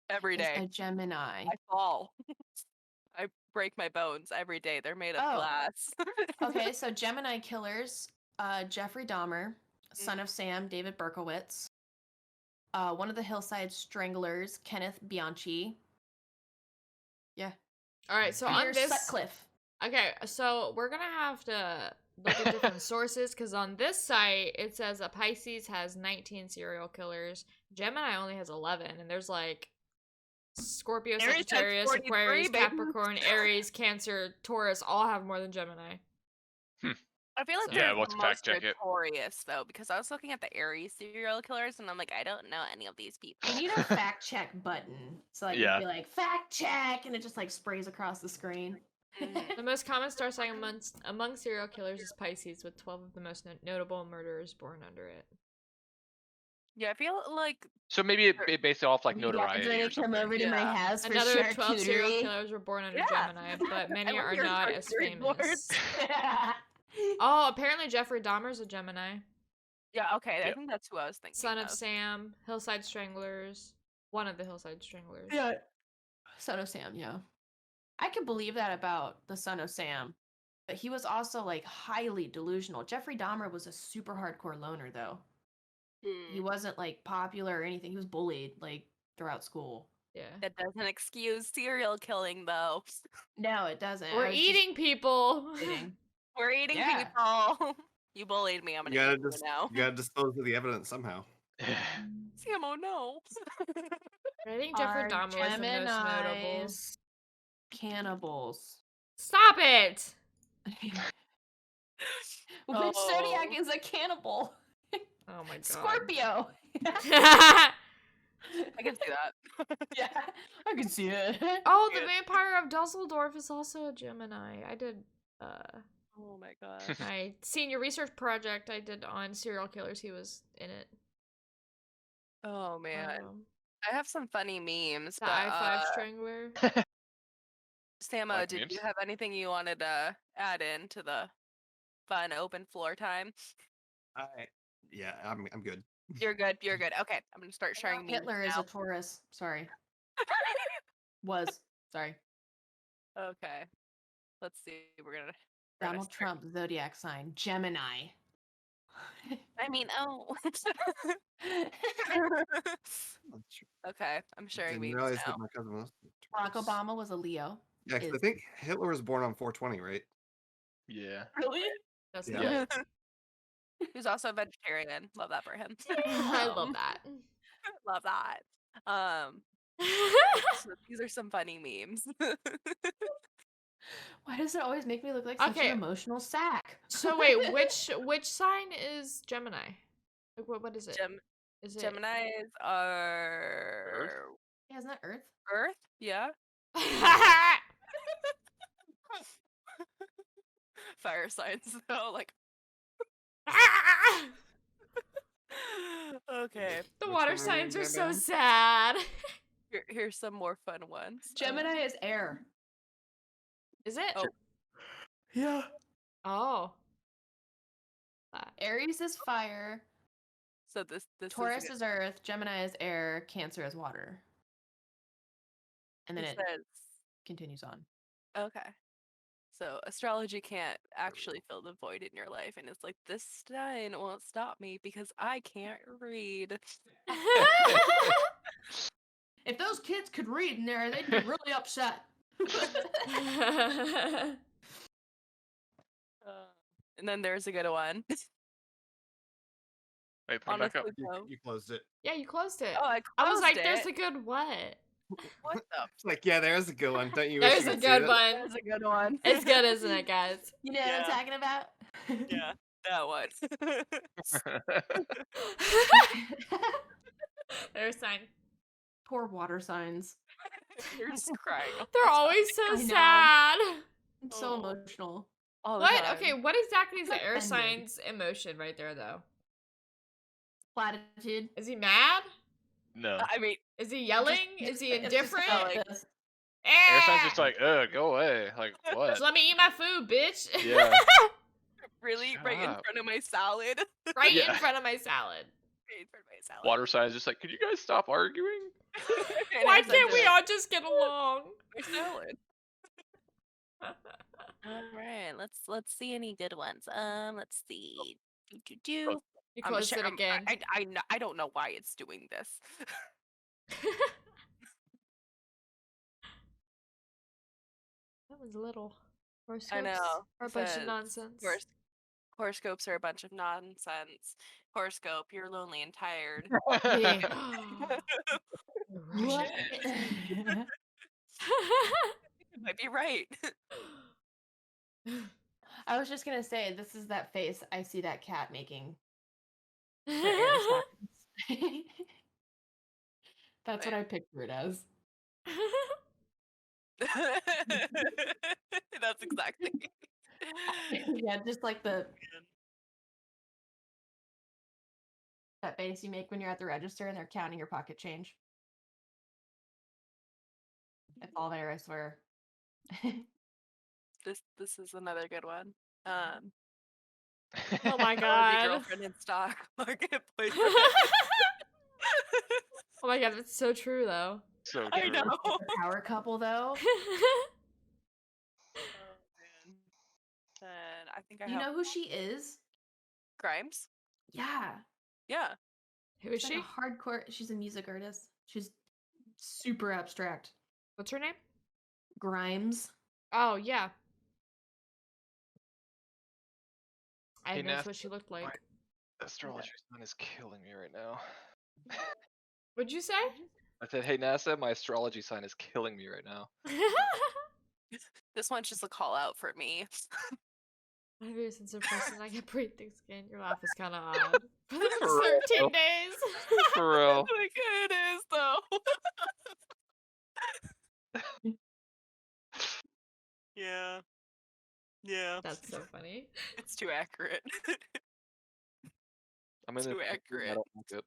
Every Is day. a Gemini. I fall. I break my bones every day. They're made of Oh. glass. Okay, so Gemini killers, Jeffrey Dahmer, son of Sam, David Berkowitz. One of the Hillside Stranglers, Kenneth Bianchi. Yeah. All right, so Peter on this, Sutcliffe. okay, so we're gonna have to look at different sources because on this site it says that Pisces has 19 serial killers, Gemini only has 11, and there's like Scorpio, Aries has Sagittarius, 43, Aquarius, baby. Capricorn, Aries, Cancer, Taurus all have more than Gemini. I feel like So- Yeah, they're we'll the fact most check it. notorious though, because I was looking at the Aries serial killers, and I'm like, I don't know any of these people. We need a fact check button. So like Yeah. you'd be like, fact check, and it just like sprays across the screen. Mhm. The most common star sign among serial killers is Pisces, with 12 of the most notable murderers born under it. Yeah, I feel like So maybe it based it off like You guys notoriety wanna or come something. over to my Yeah. house for Another 12 serial charcuterie? killers were born under Yeah. Gemini, but many love are your not as charcuterie famous. boards. Oh, apparently Jeffrey Dahmer's a Gemini. Yeah, okay, I Yep. think that's who I was thinking Son of of. Sam, Hillside Stranglers. One of the Hillside Stranglers. Yeah. Son of Sam, yeah. I could believe that about the Son of Sam. But he was also like highly delusional. Jeffrey Dahmer was a super hardcore loner though. He Hmm. wasn't like popular or anything. He was bullied like throughout school. Yeah. That doesn't excuse serial killing though. No, it doesn't. We're I was just eating people. kidding. We're eating Yeah. people. You bullied me. I'm You gonna gotta eat you now. you gotta dispose of the evidence somehow. Samo, no. I think Jeffrey Are Dahmer was the most notable. Geminis cannibals? Stop it! Which zodiac Oh. is a cannibal? Oh my god. Scorpio. I can see that. Yeah, I can see it. Oh, the Yeah. Vampire of Dusseldorf is also a Gemini. I did Oh my god. my senior research project I did on serial killers. He was in it. Oh man. Um, I have some funny memes, the but I-5 Strangler. Samo, Like did you memes? have anything you wanted to add in to the fun open floor time? Yeah, I'm good. You're good. You're good. Okay, I'm gonna start sharing memes Hitler is now. a Taurus. Sorry. Was. Sorry. Okay. Let's see. We're gonna start. Donald Trump, zodiac sign, Gemini. I mean, oh. Okay, I'm sharing Didn't memes realize now. that my cousin was. Barack Obama was a Leo. Yeah, 'cause I is- think Hitler was born on 420, right? Yeah. Really? That's Yeah. nice. He's also a vegetarian. Love that for him. I love that. Love that. So these are some funny memes. Why does it always make me look like such Okay. an emotional sack? So wait, which sign is Gemini? Like what is it? Is it Geminis are Yeah, isn't that Earth? Earth? Yeah. Fire signs though, like okay. The Which water one are you, signs are so BamBam? sad. Here's some more fun ones. Gemini is air. Is it? Oh. Yeah. Oh. Aries is fire. So this Taurus is is Earth. Gemini is air. Cancer is water. And then it it says continues on. okay. So astrology can't actually fill the void in your life, and it's like this sign won't stop me because I can't read. If those kids could read in there, they'd be really upset. And then there's a good one. Wait, put it back up. Honestly, though. You closed it. Yeah, you closed it. Oh, I was like, closed there's it. a good what? What the? It's like, yeah, there's a good one. Don't you? wish There's you a could see good it? one. There's a good one. It's good, isn't it, guys? You know what Yeah. I'm talking about? Yeah, that one. There's a sign. Poor water signs. You're just crying. They're always so I know. sad. It's so Oh. emotional. All the What? time. Okay, what exactly is the air Offended. sign's emotion right there, though? Platitude. Is he mad? No. I mean, Is he yelling? Is he It's just indifferent? about Like- this. Air signs just Eh! like, go away. Like what? Just let me eat my food, bitch. Yeah. really, Shut right in up. front of my salad. Right in Yeah. front of my salad. Right in front of my salad. Water signs just like, could you guys stop arguing? And Why I was like, can't we "Look, all just get along? my salad. All right, let's see any good ones. Let's see. Do. You I'm closed sure- it again. I don't know why it's doing this. That was little. Horoscopes I know. are a it bunch of says, nonsense. Horoscopes are a bunch of nonsense. Horoscope, you're lonely and tired. Yeah. What? You might be right. I was just gonna say, this is that face I see that cat making for air signs. That's what I picture it as. That's exactly. Yeah, just like that face you make when you're at the register and they're counting your pocket change. It's all there, I swear. This is another good one. Oh my Astrology god. girlfriend in stock market boyfriend. Oh my god, that's so true though. So I true. know. The power couple, though. Oh man. And I think I You have know who she is? Grimes. Yeah. Yeah. Who is She's she? like a hardcore. She's a music artist. She's super abstract. What's her name? Grimes. Oh yeah. I Hey, didn't notice Nath, what she looked like. Astrology sign is killing me right now. What'd you say? I said, hey NASA, my astrology sign is killing me right now. This one's just a call out for me. I have a sense of person. I get pretty thick skin. Your laugh is kind of odd. For the For next 13 real. days. For real. Like it is though. Yeah. Yeah. That's so funny. It's too accurate. I'm in Too this. I accurate. don't like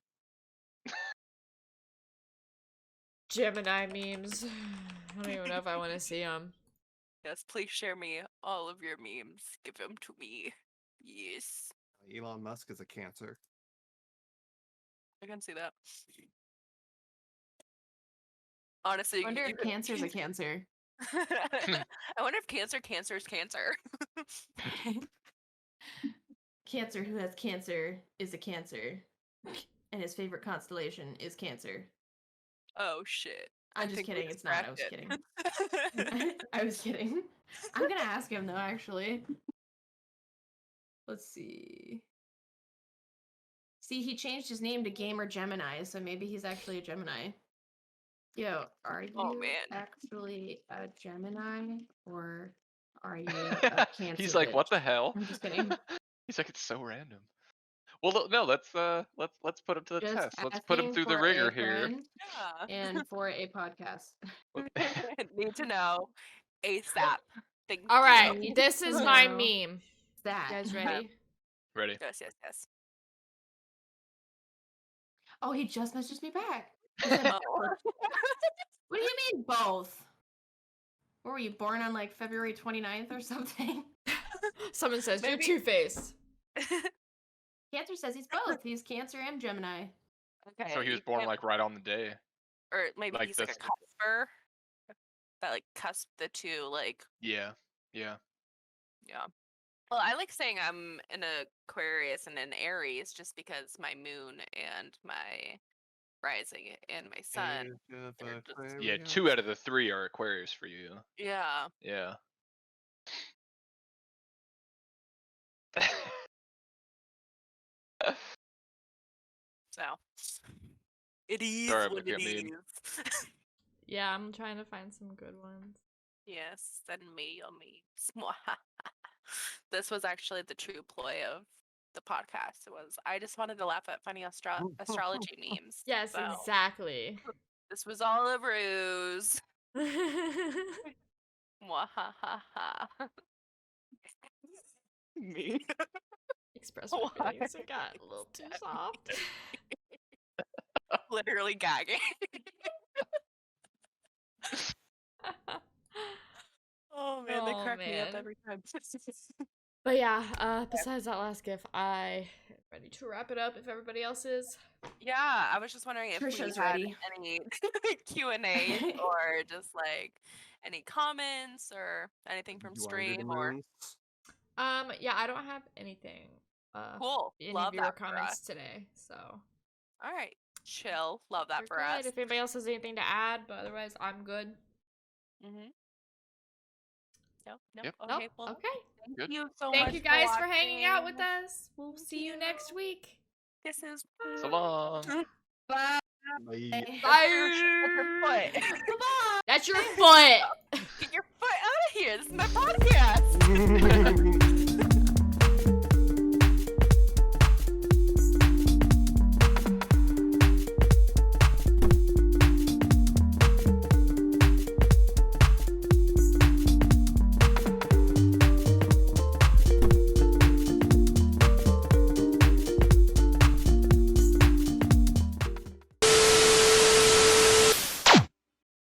it. Gemini memes. I don't even know if I want to see them. Yes, please share me all of your memes. Give them to me. Yes. Elon Musk is a Cancer. I can see that. Honestly, I wonder you if could- Cancer's a Cancer. I wonder if cancer's cancer. Cancer who has cancer is a Cancer. And his favorite constellation is Cancer. Oh shit. I'm I just think we kidding. It's not. I was distracted. kidding. I was kidding. I'm gonna ask him though, actually. Let's see. See, he changed his name to Gamer Gemini, so maybe he's actually a Gemini. Yo, are you Oh, man. actually a Gemini or are you a Cancer? He's like, what bitch?" the hell? I'm just kidding. He's like, it's so random. Well, no, let's put him to the Just test. Let's put him asking through the for ringer a here. friend Yeah. and for a podcast. Need to know ASAP. Thank All you. right, this is my No. meme. You That. guys ready? Ready? Yes, yes, yes. Oh, he just messaged me back. He said, Oh. what do you mean both? What were you born on like February 29th or something? Someone says Maybe- you're Two-Faced. Cancer says he's both. He's Cancer and Gemini. Okay. So he was you born can't- like right on the day. or maybe like he's like a this- cusper. That like cusp the two, like Yeah. Yeah. yeah. Well, I like saying I'm an Aquarius and an Aries just because my moon and my rising and my sun. Age of they're just- Yeah. Aquarius. 2 out of the 3 are Aquarius for you. Yeah. Yeah. So it is Sorry, what making it a meme. is. Yeah, I'm trying to find some good ones. Yes, send me your memes. This was actually the true ploy of the podcast. It was I just wanted to laugh at funny astrology memes. Yes, so exactly. this was all a ruse. Mwahaha. Me. Express my Why? feelings. It got a little too soft. Literally gagging. Oh man, they Oh, crack me up man. every time. But yeah, besides that last gif, I am ready to wrap it up if everybody else is. Yeah, I was just wondering if we Trisha's had ready. any Q&A or just like any comments or anything from You wanna do the stream or moons? Yeah, I don't have anything. cool. Any Love of your that for comments us. today, so. All right, chill. Love that We're for good. us. If anybody else has anything to add, but otherwise, I'm good. Mm-hmm. Nope. Nope. Yep. Okay. Nope. Well, Okay. thank Good. you so much. Thank you guys for hanging out watching. with us. We'll Thank see you next you. week. Kisses. So long. Bye. Bye. Bye. That's your foot. That's your foot. Get your foot out of here. This is my podcast.